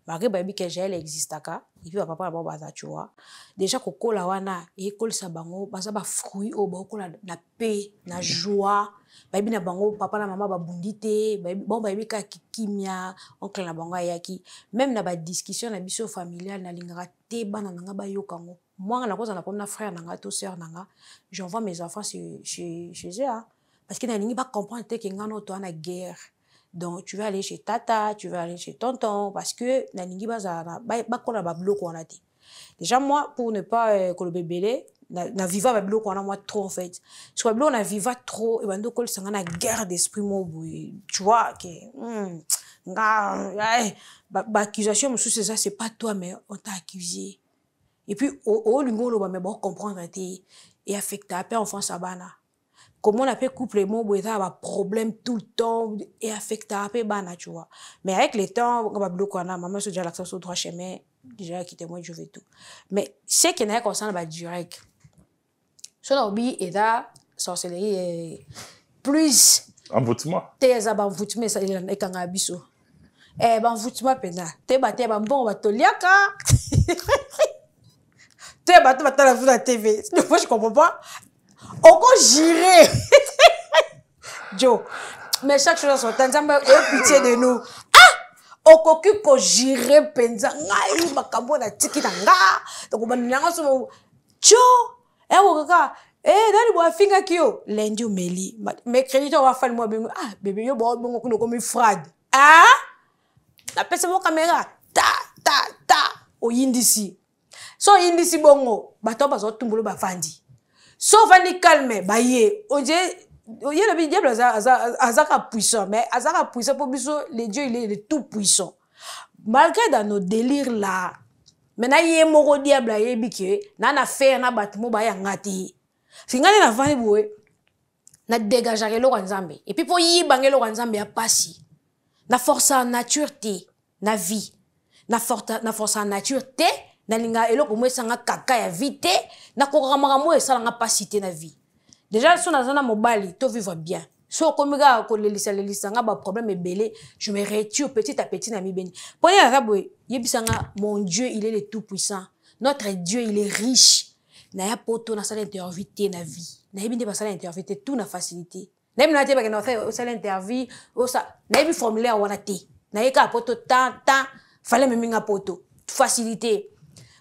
Malgré baby que j'ai elle existe aka et puis papa ba baza tu vois. Déjà koko la wana et kol sa bango baza ba fruit o ba kola na paix na joie baby na bango papa na maman ba bundite bon baby ka kimia oncle na bango ayaki même na ba discussion na biso familial na lingara te bana nga ba yokango moi na cause na comme na frère na to sœur na j'envoie mes enfants chez eux parce que na lingi ba comprendre que ngano to na guerre. Donc tu vas aller chez tata, tu vas aller chez tonton parce que na lingi bazana ba kola ba bloc on a dit. Déjà moi pour ne pas que le bébé na viva ba bloc on a moi trop en fait. Soit bloc on a viva trop et ben donc ça na guerre d'esprit moi tu vois que ba accusation c'est ça c'est pas toi mais on t'a accusé. Et puis au lingo lo ba mais bon comprendre et affecter après enfance abana. Comment on appelle couple mon un problème tout le temps et affecté après bana tu vois mais avec le temps on va bloquer maman se déjà l'accès sur droit chemin déjà quitté moi je vais tout mais c'est qu'il y a concerne ba direct son hobby et là sorcellerie plus envoûtement t'es à envoûtement ça il est kanga biso envoûtement pena t'es ba bon ba toliaka t'es ba la vue la TV moi je comprends pas. On va girer. Joe. Mais chaque chose en temps, ça m'a pitié de nous. Ah! On va ko girer penza. Ngai makambo na tiki tanga. Donc on va n'anga so. Joe. On va dans le bois finga kio lundi au meli mercredi on va faire moi ah bébé yo bon comme fraude ah la personne mon caméra ta o yindisi so yindisi bongo bato bazo tumbolo bafandi so vandi calme ba ye oje oye le diable azaka puissant mais azaka puissant pour biso le Dieu il est le tout puissant malgré dans nos délires là maintenant yé moko diable yebi ke na faire na batimo ba ya ngati singane na vandi boye na dégager lo nzambe et puis pour yibange lo nzambe ya pasi na force en nature te na vie na force en nature te na linga eloko mo esanga kaka ya vie te na kokamaka mo esalanga pasi te na vie déjà so na zana mobali to vivre bien so komika ko lelisa nga ba problème ebele je me retire petit à petit na mi beni poni na raboye yebisanga mon Dieu il est le tout puissant notre Dieu il est riche na ya poto na sala interview te na vie na yebi nde ba sala interview te tout na facilité na yebi na te ba ke na faire sala interview o sa na yebi formulaire wana te na yeka poto tant fallait me minga poto facilité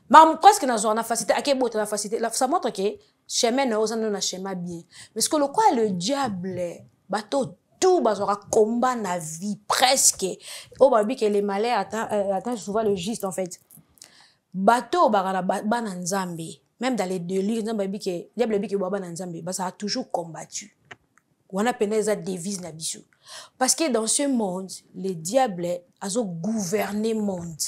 mais presque na zona facilité akebota na facilité ça montre que chemin na ozana na chemin bien parce que le quoi le diable bateau tout bazora combat na vie presque au babi que les malheurs attend souvent le juste en fait bateau bagala bana nzambe même dans les délires nzambe bi que diable bi que bana nzambe ça a toujours combattu on a peine za devise na biso parce que dans ce monde le diable a gouverné monde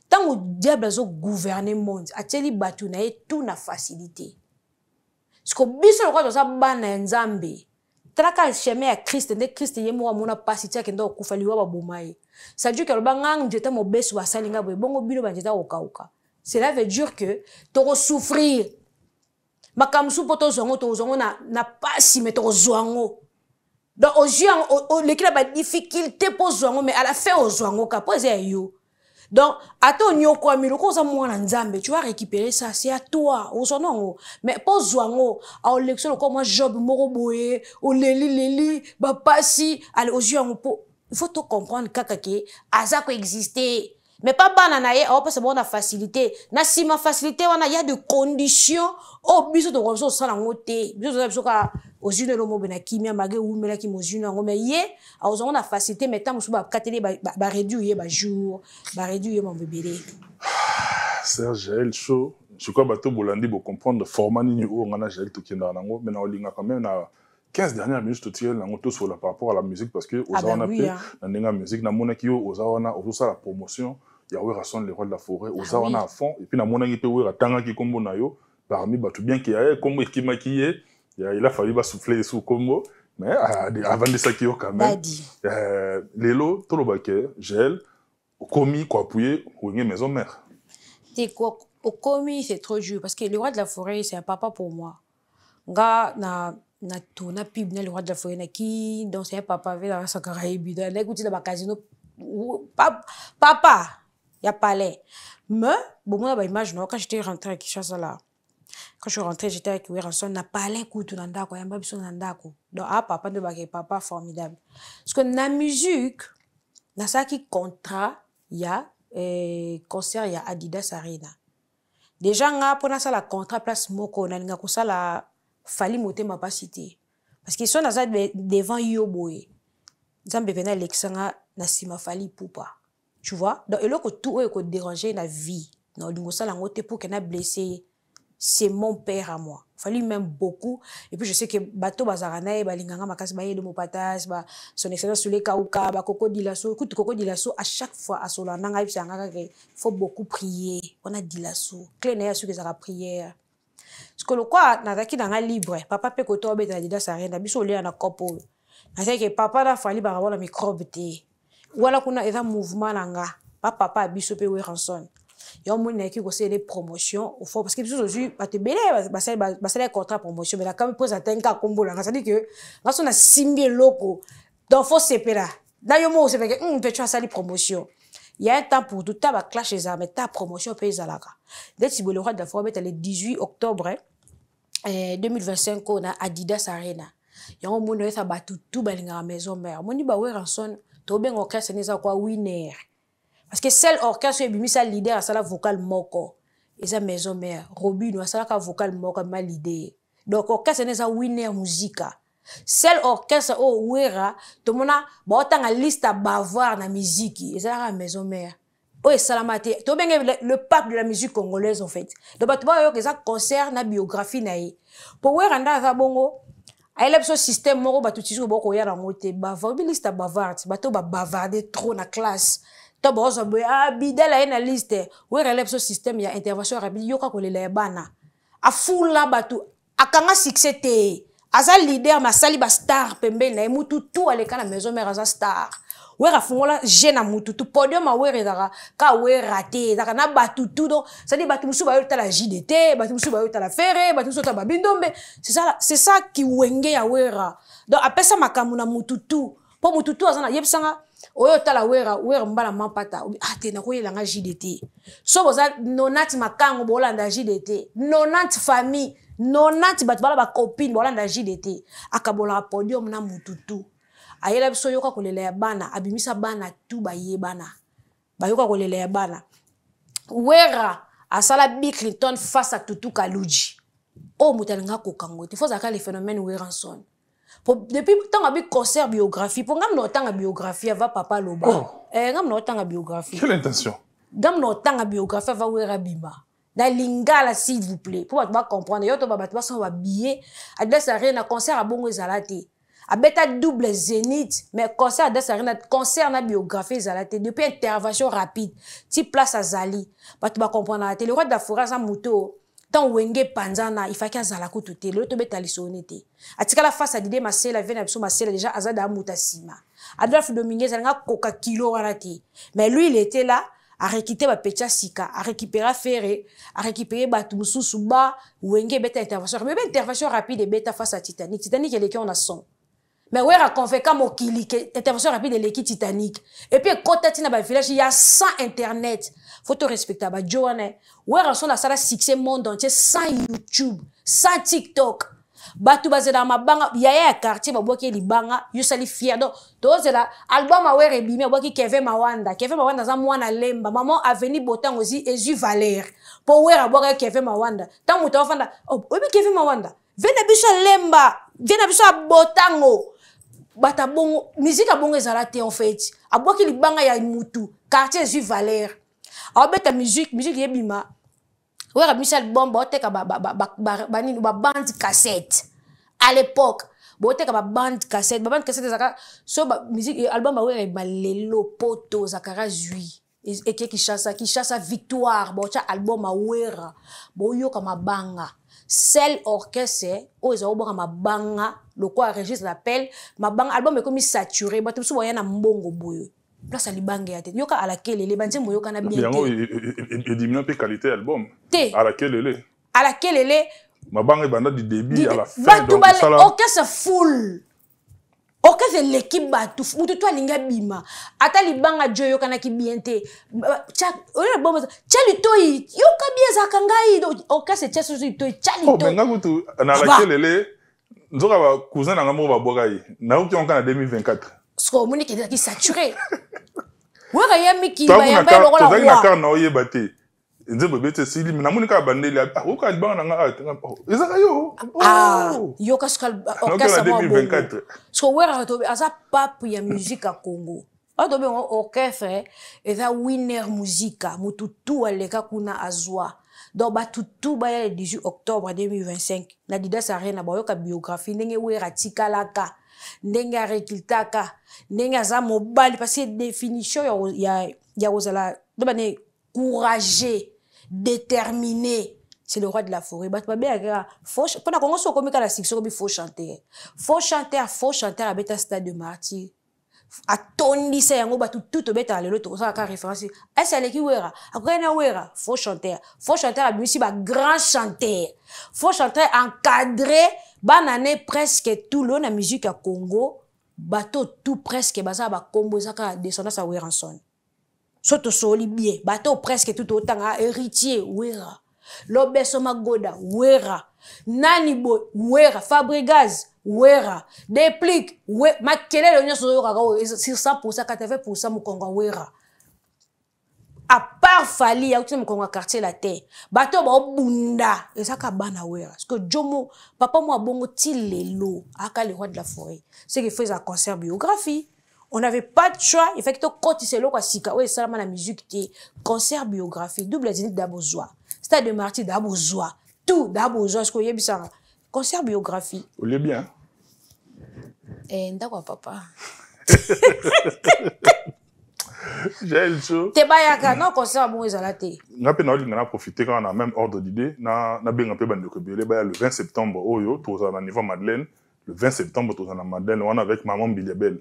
tant le diable a gouverné monde ateli batu na tout na facilité parce que biso le ça bana nzambe traka chemin ya Christ nde Christ yemo amona pasi tia kendo kufaliwa babumaye ça veut dire que le bangang njeta mo besu basalinga boye bongo bino banjeta okauka cela veut dire que to souffrir makamsu poto zongo na pasi mais to zwango donc aux yeux l'équipe a difficulté pour zongo mais à la fin aux zongo ka pose yo donc ato nyoko amilo ko za mwana nzambe tu vas récupérer ça c'est à toi au sonongo mais pour zongo a l'élection comme moi job moko boye o leli ba pasi aller aux yeux il faut tout comprendre kaka ke azako exister mais pas banana ye on peut se bon na facilité na si ma facilité wana y a de conditions au biso de comme ça sala ngote biso de ka aux yeux de l'homme na kimia magé ou mela ki mozuna ngo mais ye a aux na facilité mais tant ba kateli ba réduire ba jour ba réduire mon bébé Serge Jaël chaud je crois bateau bolandi bo comprendre format ni o ngana Jaël to kenda nango mais na olinga quand même na 15 dernières minutes to tirer la moto sur par rapport à la musique parce que aux on a fait na musique na mona ki aux on a ça la promotion il y a ouais rasson les rois de la forêt aux on a à fond et puis na mona ki pe ouais tanga ki kombo na yo parmi batu bien qui a comme qui maquillé il a fallu ba souffler sous combo mais avant de ça qui yo quand même lelo to lo baké gel commis quoi appuyer ou une maison mère t'es quoi au commis c'est trop dur parce que le roi de la forêt c'est un papa pour moi nga na tona pib na le roi de la forêt na qui donc c'est un papa avec la Caraïbe dans les dans casino papa y a palais mais bon moi ba image non quand j'étais rentré à Kinshasa là quand je suis rentré j'étais avec Weranson na palais kutu na ndako yamba biso na ndako donc papa de baké papa formidable parce que na musique na ça qui contrat y a concert y a Adidas Arena déjà nga pona ça la contrat place moko na linga ko ça la fali motema pas cité parce que son azad devant yo boye nzambe pena lexanga na sima fali poupa tu vois donc eloko tout est ko déranger na vie na lingo ça la ngote pour que na blessé c'est mon père à moi fali même beaucoup et puis je sais que bato bazarana e balinganga makasi ba yedo mopatas ba son excellence sur les kauka ba koko dilaso kutu koko dilaso à chaque fois à sola nanga ibsanga que faut beaucoup prier on a dilaso clé na ya sur que ça la prière parce que le quoi nazaki dans un libre papa pe koto obeta Adidas Arena biso le na kopo nazaki que papa na fali ba na microbe te wala kuna eza mouvement nanga papa biso pe Weranson yo mon na ki ko c'est des promotions au fond parce que biso aujourd'hui ba te belé ba c'est contrat promotion mais la quand même pose atenka kombo là ça dit que ngaso na simbi loko donc faut sepera da yo mo c'est que peut tu as sali promotion il y a un temps pour tout ta clash les armes ta promotion pays alaka dès si le roi de la forêt le 18 octobre 2025 on a Adidas Arena yango mono esa batu tout balinga maison mère moni ba Weranson to ben orchestre neza kwa winner parce que seul orchestre ebimisa leader à sala vocal moko esa maison mère Robin wa sala ka vocal moko ma leader donc orchestre neza winner musica seul orchestre o wera to mona ba otanga liste bavard na musique ezala maison mère o esalamate to benge le pape de la musique congolaise en fait donc ba to ba yo que ça concert na biographie na ye po wera nda za bongo ayele biso système moko bato tisi boko ya rango te bavard bi liste bavard bato ba bavarder trop na classe to bozo boya bidela ina liste wera le biso système ya intervention rapide yoka kolela ya bana afula bato akanga succès te aza leader masali ba star pembeni na mutu tout aleka na maison mère aza star wera fungola jeune mutu tout podium a wera daka ka wera te daka na batu tout donc ça dit batu musu ba yota la JDT batu musu ba yota la Ferré batu musu ta ba bindombe c'est ça qui wenge ya wera donc après ça makamu na mutu tout po mutu tout azana yebsanga oyo tala wera mbala mampata te na koyela nga JDT so boza 90 makango bolanda JDT 90 famille 90 bat bala ba copine bolanda JDT akabola podium na mututu ayela biso yoka kolela ya bana abimisa bana tu baye bana bayoka kolela ya bana wera asala Bill Clinton face à Tutu Kaluji o mutalinga kokango te faut zaka le phénomène Weranson depuis tant abi concert biographie pour ngam no tanga biographie va papa loba ngam no tanga biographie quelle intention ngam no tanga biographie va wera bima na lingala s'il vous plaît pour ba comprendre yo to ba ba son ba billet adresse arena concert a bongo ezalate a beta double zénith mais concert adresse arena concert na biographie ezalate depuis intervention rapide ti place azali ba to ba comprendre la télé roi de la forêt sa moto tant wenge panzana il faut qu'il azala ko tout le to beta lisonete atika la face à Didé Masela vient absolument Masela déjà azada mutasima Adolphe Dominguez alanga koka kilo warati mais lui il était là à récupérer ba pecha sika à récupérer Ferré à récupérer batu mususu ba wenge beta intervention mais intervention rapide et beta face à Titanic elle est qui on a son mais ouais a convaincant mokili intervention rapide de l'équipe Titanic et puis quand tu na ba village il y a 100 internet faut te respecter ba Joanne ouais rançon la sala succès monde entier sans YouTube sans TikTok batu bazela mabanga yaya ya quartier baboki libanga yo sali fier donc tozela album a were bimé boki Kevin Mawanda za mwana lemba maman avenue Botang aussi Ezu Valère pour were boki Kevin Mawanda tant muto ofanda obi Kevin Mawanda vena biso lemba vena biso Botango bata bongo musique a bongo ezalate en fait aboki libanga ya mutu quartier Ezu Valère abeta musique yebima wera Michel Bomba oteka ba bande cassette à l'époque oteka ba bande cassette zaka so ba musique album ba wera balelo poto zakara zui et qui chassa victoire bocha album a wera boyoka mabanga seul orchestre oza oboka mabanga le quoi registre l'appel mabanga album est comme saturé bato so boya na mbongo boyo place à libanga ya tete yoka à laquelle les banzembo yoka na bien et diminue un peu qualité album à laquelle elle est mabanga banda du début à la fin donc ça orchestre full orchestre l'équipe batu mutu to alinga bima ata libanga jo yoka na ki bien te cha ola bomba cha litoi yoka bien za kangai orchestre cha so litoi cha litoi benga kutu na laquelle elle est nzoka ba cousin na ngamo ba bokai na uki onka na 2024 sko moni qui saturé wera yami ki ba yamba lokola wa na car na oyeba te nzembo bete sili na moni ka bandeli oka libanga na nga ezaka yo yoka skal orchestre mo 2024 so wera to aza pape ya musique a Congo to be orchestre eza winner musica mututu aleka kuna azwa donc batutu ba ya 18 octobre 2025 na Didas Arena ba yoka biographie ndenge wera tikalaka ndenge rekiltaka ndenge aza mobali parce que définition ya ozala dobane courageux déterminé c'est le roi de la forêt bat ba beka faut pendant qu'on so komika la section bi faut chanter à beta stade de martyr atondisa yango batu tout beta lelo to ça ka référence est-ce elle qui wera akona wera faut chanter à bisi ba grand chanteur faut chanter encadré banane presque tout le na musique à Congo bateau tout presque baza ba kombo zaka descendance à Weranson soto soli bien bateau presque tout autant héritier wera Lobeso Magoda wera nani bo wera Fabregas wera Déplique makele le nyoso yoka sur 100% 80% mukongo wera à part Fali ya uti mo quartier la terre bato ba bunda ezaka bana wera parce que Jomo papa moi bongo ti lelo aka le roi de la forêt c'est qu'il faisait un concert biographie on n'avait pas de choix il fait que to koti c'est loko sika ouais ça la musique té concert biographie double zénith d'abozwa stade de martyr d'abozwa tout d'abozwa ce que yebisa concert biographie au lieu bien ndako papa j'ai le show te bayaka non concert bon ezalate ngape na oli ngana profiter quand on a même ordre d'idée na benga pe bande ko belé ba le 20 septembre oyo toza na niveau Madeleine le 20 septembre toza na Madeleine on avec maman Biliabel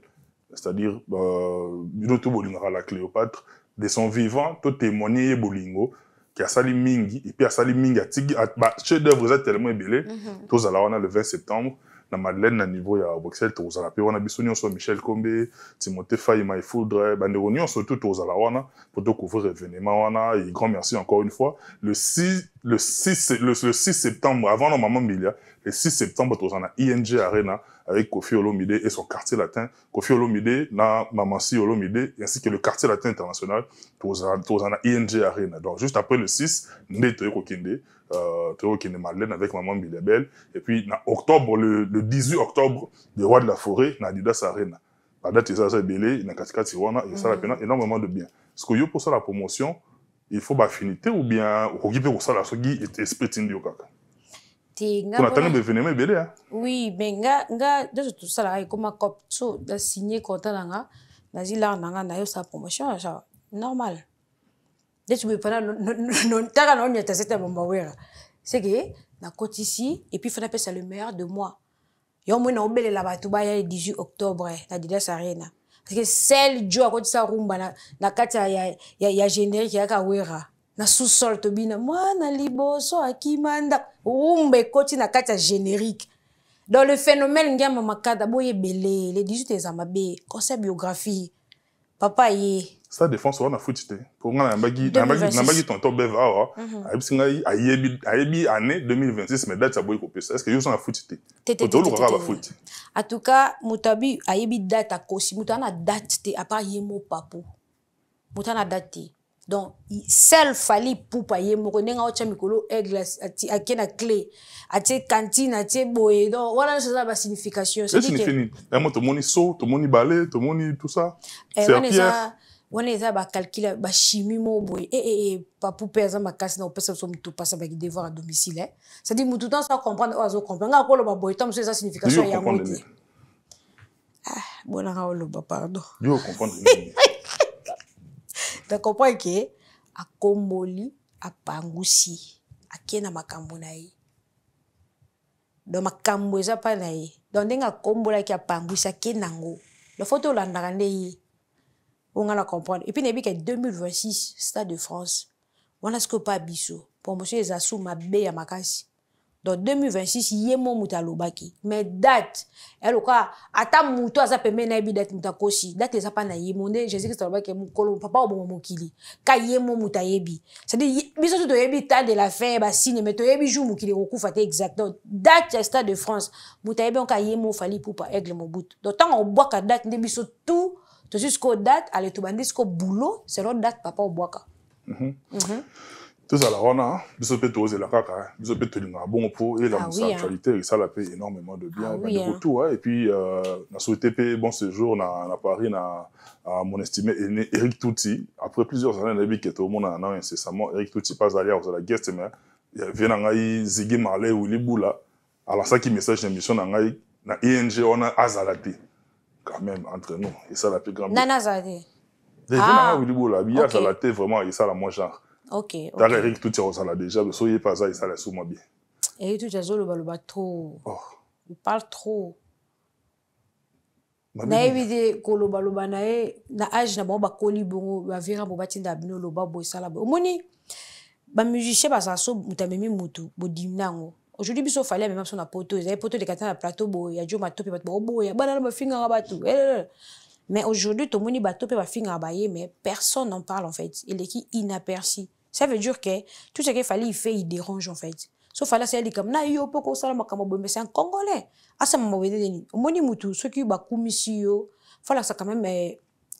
c'est-à-dire bino to bolinga la Cléopâtre de son vivant to témoigner bolingo qui a sali mingi et puis a sali mingi a tigi ba chef d'œuvre za tellement belé toza la on a le 20 septembre na Madeleine na niveau ya Bruxelles toza la pe wana bisonio so Michel Kombe Timothée Faye My Foudre bande réunion surtout toza la wana pour couvrir événement wana et grand merci encore une fois le 6 septembre avant la maman Bilia le 6 septembre toza na ING Arena avec Kofi Olomide et son quartier latin Kofi Olomide na Mamansi Olomide ainsi que le quartier latin international toza na ING Arena donc juste après le 6 ndeto ekokende Madeleine avec maman Bilabel et puis en octobre le 18 octobre le roi de la forêt na Adidas Arena la date ça belé na katika tiwana et ça la peine énormément de bien parce que yo pour ça la promotion il faut affinité ou bien okipe pour ça la sogi et esprit ndio kaka on attend le événement belé hein oui mais nga de tout ça là comme cop so da signer contrat nga na zila nga na yo sa promotion ça normal. Dès que tu me prends non t'as non y c'était bon c'est que na côte ici et puis faut appeler ça le meilleur de moi yo moi na obele la batu ba ya 18 octobre na Adidas Arena parce que celle jo à côté ça rumba na kata ya générique ya kawera na sous-sol to bina mwana liboso akimanda rumba côté na kata générique dans le phénomène ngama makada boye belé les 18 ezamabe concert biographie papa yé ça défense on a foutité pour nga na bagi tonton beva ayebi année 2026 mais date ça boy copier est-ce que yo sont a foutité to lo ka ba foot en tout cas mutabi ayebi date a kosi mutana date te à part yemo papo mutana date donc seul fali poupa yemo ko nenga ocha mikolo aigle akena clé atie cantine atie boye donc voilà ça ba signification c'est fini et moi to moni so to moni balai to moni tout ça c'est pierre on est à calculer ba chimie mo boy papu pesa makasi na opesa so mutu pasa ba devoir à domicile ça dit mutu temps ça comprendre ozo comprendre nga ko lo ba boy tam ça signification ya ngoti bona nga lo ba pardon yo comprendre tu comprends que a komboli a pangusi a kena makambo na ye do makambo eza pa na ye donc ndenga kombola ki a pangusi a kenango le photo landaka nde ye on a comprendre et puis nebi que 2026 Stade de France on a ce que pas biso pour monsieur Ezasu mabe ya makasi donc 2026 yemo mutalobaki mais date elle ka ata muto aza pembe na bi date mutakosi date eza pa na yemo nde Jésus Christ alobaki mukolo papa obo mokili ka yemo mutayebi c'est dire biso to yebi temps de la fin ba signe mais to yebi jour mukili okufa te exactement date Stade de France mutayebi on ka yemo fali poupa aigle mobut donc tant on boit ka date nde biso tout jusqu'au date allez tout bandis jusqu'au boulot c'est notre date papa au boaka tout ça là on a biso peut oser la kaka biso peut tenir bon pour et la actualité et ça la paye énormément de bien retour et puis na souhaité bon séjour na Paris na mon estimé aîné Eric Touti après plusieurs années na biki tout le monde a incessamment Eric Touti pas allé aux la guest mais vient ngai Ziggy Marley ou Liboula alors ça qui message d'émission na ngai na ING on a azalati quand même entre nous et ça la plus grande Nana Zade déjà na Liboula bien azalati vraiment et ça la moins genre OK. T'as Eric tout ça là déjà, mais soyez pas ça, il ça la sous moi bien. Eric tout ça le trop. Oh. Il parle trop. Na évité koloba loba na âge na ba koli bongo ba vira bo batinda bino loba bo sala bo. Omoni ba musicien ba ça so mutamemi mutu bo dimnango. Aujourd'hui biso fallait même sur na poto, ils avaient poto de katana plateau bo ya jo matope ba bo ya bana ba finga ba tout. Mais aujourd'hui to moni ba tope ba finga ba ye mais personne n'en parle en fait. Il est qui inaperçu. Ça veut dire que tout ce qu'il fallait il fait il dérange en fait. Sauf fallait c'est comme na yo poko sala makamba bo mais c'est un congolais. Asa mama wedeni. Moni mutu ceux qui ba komisio fallait ça quand même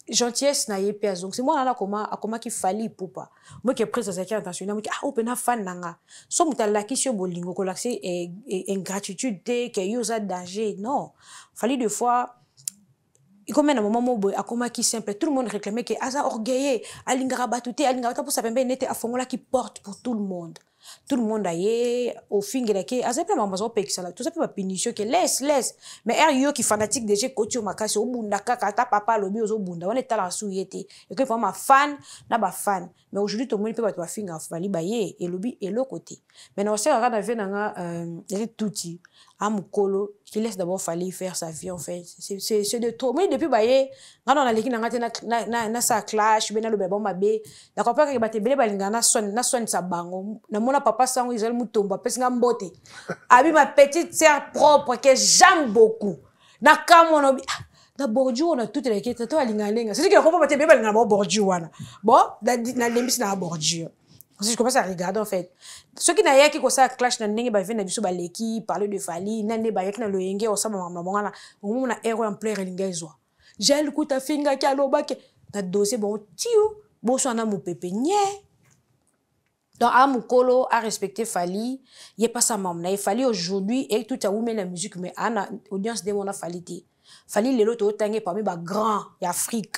gentillesse na ye pe donc c'est moi là comment qui fali poupa moi qui prise ça qui international moi ah opena fan nanga so mutala ki sio bolingo ko l'accès ingratitude te que usa danger non fallait des fois il comme un moment où akoma qui simple tout le monde réclamait que asa orgueilleux alingara batute alingara pour ça pembe nete afongola qui porte pour tout le monde aye au finger que asa pe mamazo pekisala tout ça peut pas punition que laisse mais yo qui fanatique déjà coach makasi obunda kaka ta papa lobi ozobunda on est tala souyete et que ma fan na ba fan mais aujourd'hui tout le monde peut pas finger fali baye et lobi et l'autre côté mais on sait regarde avec nanga touti amukolo qui laisse d'abord fallait faire sa vie en fait c'est de trop mais depuis baye ngana on a leki na sa clash bena lo beba mabe la comprendre que batebele balinga na son sa bango na mona papa sango Israël mutomba pesinga mbote abi ma petite sœur propre que j'aime beaucoup na kamono na bordiou on a toute les quêtes to alinga lenga c'est que ko batebele balinga na bordiou wana bon na lembisi na bordiou. Si je commence à regarder en fait ceux qui n'aient qui comme ça clash na ndenge ba vena biso ba leki parler de fali nande ba yaki na loyenge o sama mama ngana on a héros en plein relinga ezwa j'ai le coup ta finga ki aloba ke na dossier bon tiu bo so na mo pepe nye donc amukolo a respecté fali il pas sa maman na fali aujourd'hui et tout a women la musique mais ana audience de mon a fali lelo to tangé parmi ba grand ya Afrique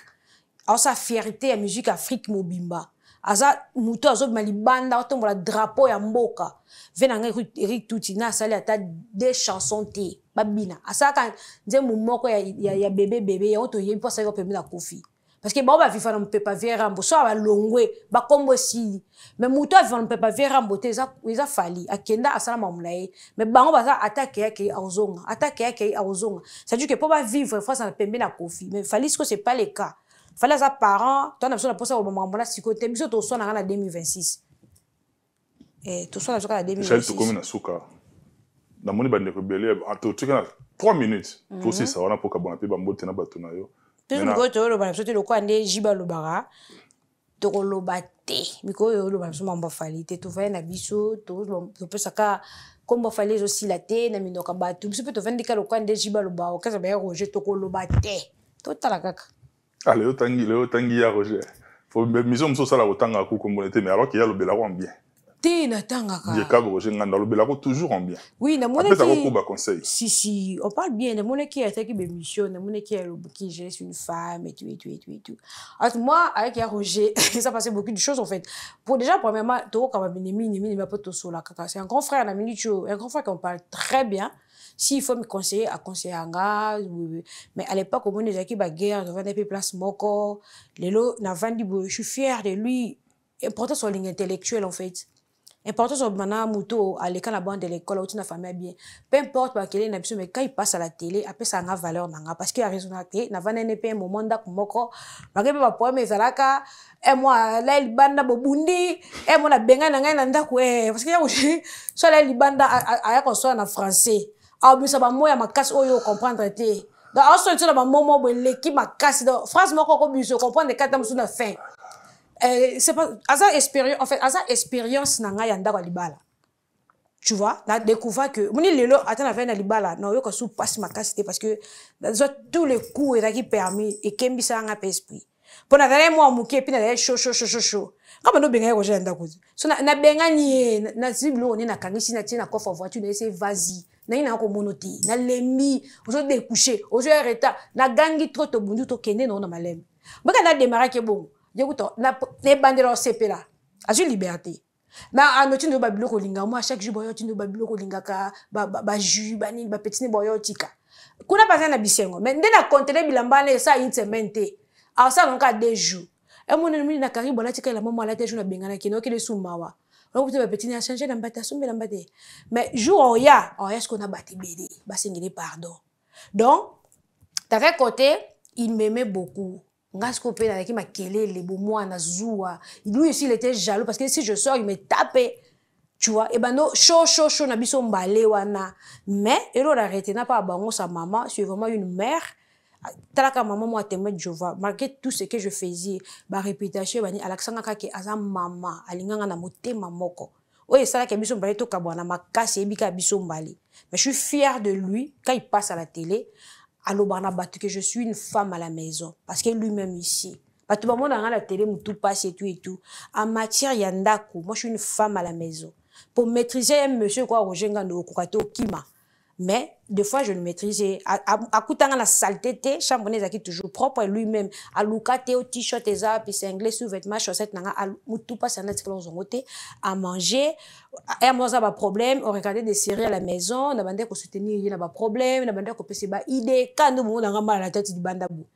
alors sa fierté la musique Afrique mobimba aza muto azo malibanda otombola drapeau ya mboka venanga Eric Tutina sali ata des chansons te babina asaka nzembo moko ya bébé ya oto yebi posa yo pembe la kofi parce que ba ba vifa na pepa verambo so ba longwe ba kombo si mais muto avifa na pepa verambo te eza fali akenda asala mamulaye mais bango baza attaque yake azonga c'est dire que pour ba vivre face na pembe la kofi mais fali ce que c'est pas le cas. Fallait ça parents toi na besoin de penser au moment là si côté biso to so na 2026 et to so na 2026 Michel to comme na suka na moni bande rebelle to tuka 3 minutes pour si ça wana pour ka bona pe ba mbote na bato na yo tout le monde to lo ba so te lo kwa nde jiba lo bara to lo baté miko yo lo ba so mamba falite to va na biso to peut ça ka comme fallait aussi la té na minoka bato biso peut to vendre ka lo kwa nde jiba lo ba o ka ça ba roger to lo baté to tala kaka. Ah, Léo Tanguy ya Roger. Faut mission muso sala otanga ku communauté mais alors qu'il y a le belako en bien. Té na tanga ka. Il ka Roger nganda le belako toujours en bien. Oui, na mona qui ba conseil. Si, on parle bien, na mona qui a été qui be mission, na mona qui est une femme et tout. Alors moi avec ya Roger, ça passait beaucoup de choses en fait. Pour déjà premièrement, to ka ba minimi pas to sola kaka. C'est un grand frère na minicho, un grand frère qu'on parle très bien. S'il faut me conseiller, à conseiller anga, mais à l'époque, au moment des équipes à guerre, devant des places moko, lelo, na vandi, je suis fière de lui. Important sur ligne intellectuelle, en fait. Important sur mana muto, à l'école, la bande de l'école, où tu n'as famille bien. Peu importe, quelle est l'absence, mais quand il passe à la télé, après ça a une valeur, parce qu'il a raison, na vandi n'est un moment d'ac moko, malgré ma poème, mais zalaka, et moi, là, il banda bobundi, et moi, la benga nanga, parce qu'il y a aussi, soit là, il banda, à construire en français. Ah mais ça va moi ma casse oyo comprendre té donc ensuite ça va moment où l'équipe ma casse donc phrase moko ko biso comprendre les quatre sur la fin c'est pas asa expérience en fait asa expérience nanga ya ndako libala tu vois na découvert que moni lelo attends la fin na libala non yo ko sous passe ma casse parce que tous les coups et qui permis et kembisa nga esprit pour na dernier mois muké puis na chaud comme no benga Roger ndako so na benga ni na ziblo ni na kangisi na tina coffre voiture na essayer vas-y na ina ko monoti na lembi ozo découcher ozo arrêter na gangi trop to bundu to kende na malem baka na démarrer ke bon yekuto na bandero CP là azu liberté na anoti no babilo ko linga moi chaque jour boyoti no babilo ko linga ka ba jus ba ni ba petit boyotika kuna pas na bisengo mais ndena contenir bilamba na ça une semaine té alors ça donc à 2 jours et mon ennemi na karibu na tika la maman la tejo na bengana kino ke le sumawa. Donc vous avez petit a changé l'ambata sombe l'ambate. Mais jour on y a ce qu'on a battu bébé, bah c'est pardon. Donc d'un côté, il m'aimait beaucoup. Ngaskopé avec qui m'a kelé les beaux mois na zoua. Lui aussi il était jaloux parce que si je sors il me tapait. Tu vois et ben no chaud na biso mbalé wana. Mais elle a arrêté n'a pas bango sa maman, c'est vraiment une mère. Talaka maman moi témoin de Jéhovah malgré tout ce que je faisais ba réputation bani Alexandra kake aza mama alinganga na motema moko oye sala ke biso mbale to kabwana makasi ebika biso mbale mais je suis fière de lui quand il passe à la télé que je suis une femme à la maison. Parce que lui-même ici. Parce que tout le monde a la télé, tout passe et tout et tout. En matière, il y a ndako. Moi, je suis une femme à la maison. Pour maîtriser un monsieur, quoi, Kima. Mais, des fois, je le maîtrisais. À coup, la saleté, chambre qui toujours propre lui-même. À l'ukate, au t-shirt, et ça, puis c'est anglais, sous-vêtements, chaussettes, tout passe à manger. Et à moi, ça, problème. On regardait des séries à la maison. On a demandé qu'on soutenir, il y a pas problème. On a demandé qu'on peut se battre. Idée, quand nous, on a mal à la tête du bandabou.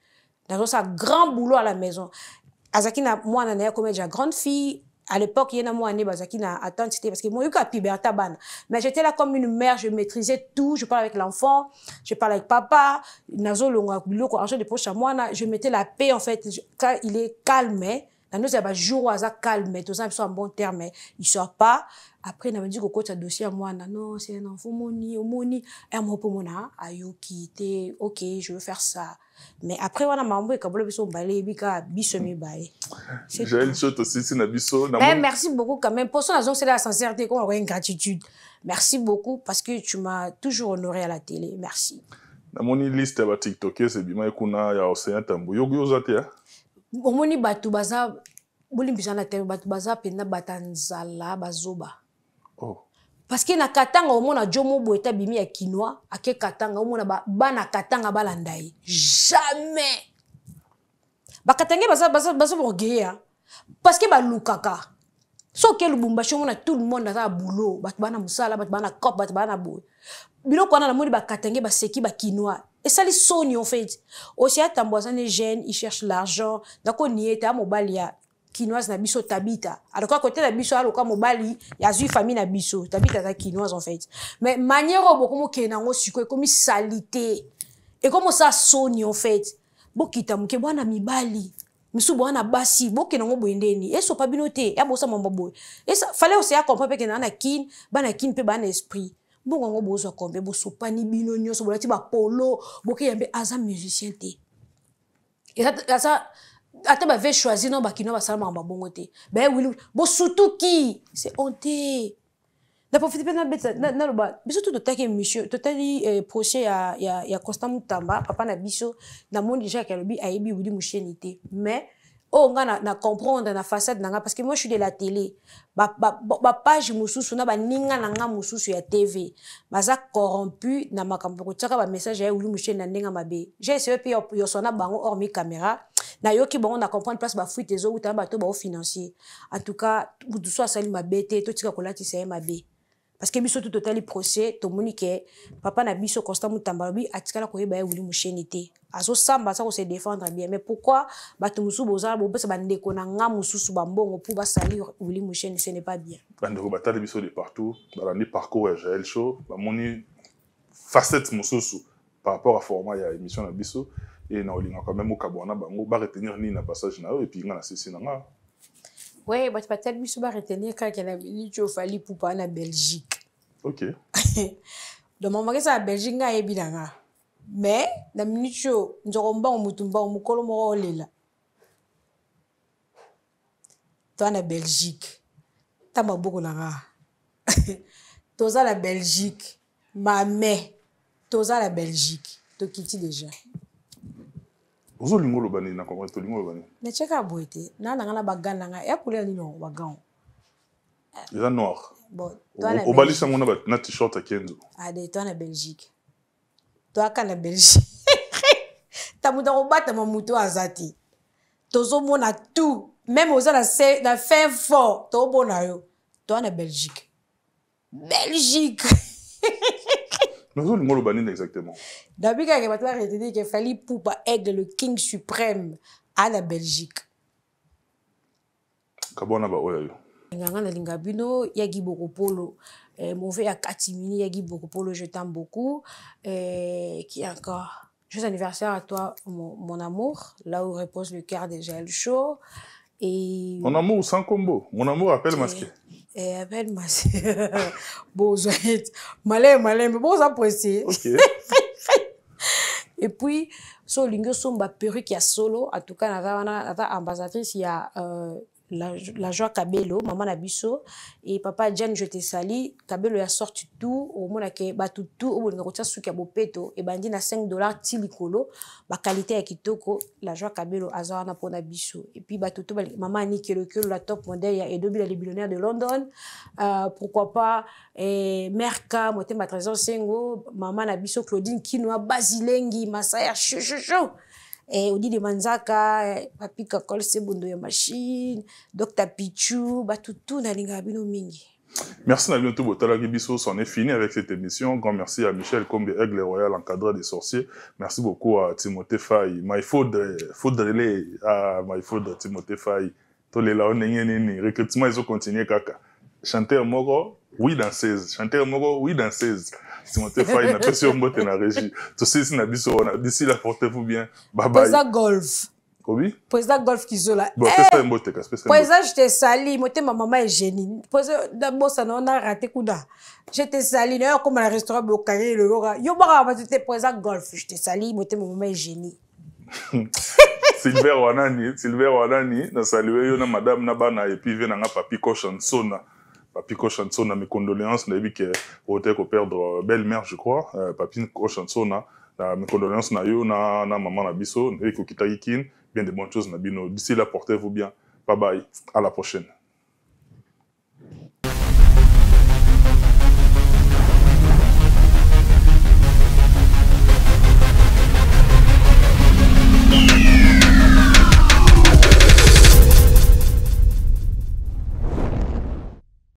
Dans un grand boulot à la maison. Azakina, moi, on a comme déjà grande fille. À l'époque, il y a moi, Bazakina, attends, c'était parce que moi, il y a puberté, mais j'étais là comme une mère, je maîtrisais tout. Je parlais avec l'enfant, je parlais avec papa. Nazo, je mettais la paix, en fait. Quand il est calme, dans nous, il y a jour où il est calme, tout ça, il soit en bon terme, il sort pas. Après, il m'a dit que coach a dossier à moi, non, c'est un enfant, moni, et moi, pour mon ayoki, t'es, ok, je veux faire ça. Mais après, on a mambo et kabolo biso balé bika biso mi balé. J'ai une chose aussi, c'est nabiso. Mais merci beaucoup quand même. Pour ça, c'est la sincérité, qu'on aurait une gratitude. Merci beaucoup parce que tu m'as toujours honoré à la télé. Merci. Dans mon liste de TikTok, c'est bien il y a Océan Tambo. Yo zati ya. Omoni batu baza boli mbisana te batu baza pena batanzala bazoba. Oh. Parce que na katanga omona jomo boeta bimi ya quinoa, ake katanga omona bana katanga balandai. Jamais. Ba katanga baza borgeya. Parce que ba lukaka. So ke lubumbashi omona tout le monde na boulot, bat bana musala, bat bana cop, bat bana boy. Bilo kwana na moni ba katanga ba seki ba quinoa. Et ça les sonne en fait. Aussi à Tamboisan les jeunes, ils cherchent l'argent. Donc on y est à Mobalia. Quinoise na biso tabita. Alors à côté la biso alors comme Mobali, il y a une famille na biso. Tabita ta quinoise en fait. Mais manière beaucoup comme kenango suko comme salité. Et comme ça sonne en fait. Bokita muke bwana mibali. Misu bwana basi bokenango boendeni. Et so pas binoté, ya bossa mamba boy. Et ça fallait aussi à comprendre que na kin, bana kin pe bana esprit. Bon on bozo kombe bo sopani bino nyoso bolati ba polo boke yambe aza musicien té. Et ça ata ba veut choisir non ba kino ba salama ba bongo té. Ben oui bo surtout qui c'est honte. Da profiter na beta na ba biso tout take monsieur totali procès ya Constant Mutamba papa na biso na monde déjà que lobi ayebi wudi mushenité. Mais oh na comprendre na façade nanga parce que moi je suis de la télé ba page mususu na ba ninga nanga mususu ya TV baza corrompu na makambo ko tsaka ba message ya uli musheni na ndinga mabe j'ai essayé puis yo sona bango hormis caméra na yoki bango na comprendre place ba fuite ezo uta ba to ba financier en tout cas tout soit sali mabete to tika kolati c'est mabe parce que biso tout total procès to monique papa na biso Constant Mutamba bi atikala ko yeba ya uli musheni te azo samba ça ko se défendre bien mais pourquoi batu musu bozala bo pesa bandeko na nga mususu bambongo pour ba salir uli musheni ce n'est pas bien bandeko batali biso de partout balandi parcours ya Jaël Show bamoni facette mususu par rapport à format ya émission na biso et na olinga quand même okabona bango ba retenir ni na passage na eux et puis nga na sisi na nga. Oui, bah, tu vas tellement retenir quand il y a une fali pour pas en Belgique. Ok. Donc, mon mari, c'est la Belgique, il y a bien. Mais, la minute, nous avons pas un mutumba, un mukolo, là. Toi, en Belgique, tu as beaucoup là. Tu as la Belgique, ma mère, tu as la Belgique. Tu quittes déjà. Ozo lingo lobani na comment to lingo lobani. Ne cheka boite. Na ngana bagana nga ya couleur ni no bagan. Il est noir. Bon, toi na. Obali sango na t-shirt à Kenzo. Ah de toi na Belgique. Toi ka na Belgique. Ta muta robata mamuto azati. Tozo mona tout, même aux la fin fort, to bona yo. Toi na Belgique. Belgique. Mais où le banine exactement? D'abord, il a retenir qu'il fallait pour aider le king suprême à la Belgique. Kabona ba oya. Nganga na lingabino yagi bokopolo mauvais à Katimini yagi bokopolo je t'aime beaucoup qui encore joyeux anniversaire à toi mon amour là où repose le cœur de Jaël Show et mon amour sans combo mon amour appelle masqué. Appelle masqué. Bon joyeux malin mais bon apprécié. OK. Et puis so lingo somba perruque ya solo en tout cas na ambassadrice il y a la joie Kabelo, maman Nabiso, et papa Jen, je te sali, Kabelo a sorti tout, au moins que batu tout, au moins que tu as bopeto, et bandi na $5 tilikolo, ba qualité à kitoko, la joie Kabelo azana pour Nabiso, et puis batu tout, maman Niki le la top modèle, il y a Edobi les billionnaires de London, pourquoi pas, Merka, moté ma trésor Sengo, maman Nabiso, Claudine Kinoa, Basilengi, Masaya, chou. Et Odi de Manzaka, Papi Kakol Sebondo ya machine, Dr Pichu, tout na linga bino mingi. Merci Nabino Botala Gibiso, c'en est fini avec cette émission. Grand merci à Michel Combe, Aigle Royal, encadreur des sorciers. Merci beaucoup à Timothée Faye. My faudrait à My faudrait Timothée Faye. Tous les là on est recrutement ils ont continué kaka. Chanteur Moro, oui danseuse. Chanteur Moro, oui danseuse. Timothée Faye n'a pas sur mot en régie. Tout ceci n'a d'ici là portez-vous bien. Bye bye. Président golf. Oui. Président golf qui sont là. Bon, président je te sali, moi ma maman est génie. Président d'abord ça on a raté couda. Je te sali, d'ailleurs comme le restaurant Bokari le lora. Yo bara va te président golf, je te sali, moi ma maman est génie. Silver Wanani, na salué yo na madame Nabana et puis vient na Papi Chansona. Papi Chansona, mes condoléances, na bi que hotel ko perdre belle-mère je crois, Papi Chansona, mes condoléances na yo na maman na biso, et ko kitaki kin, bien de bonnes choses na bino. D'ici là portez-vous bien. Bye bye, à la prochaine.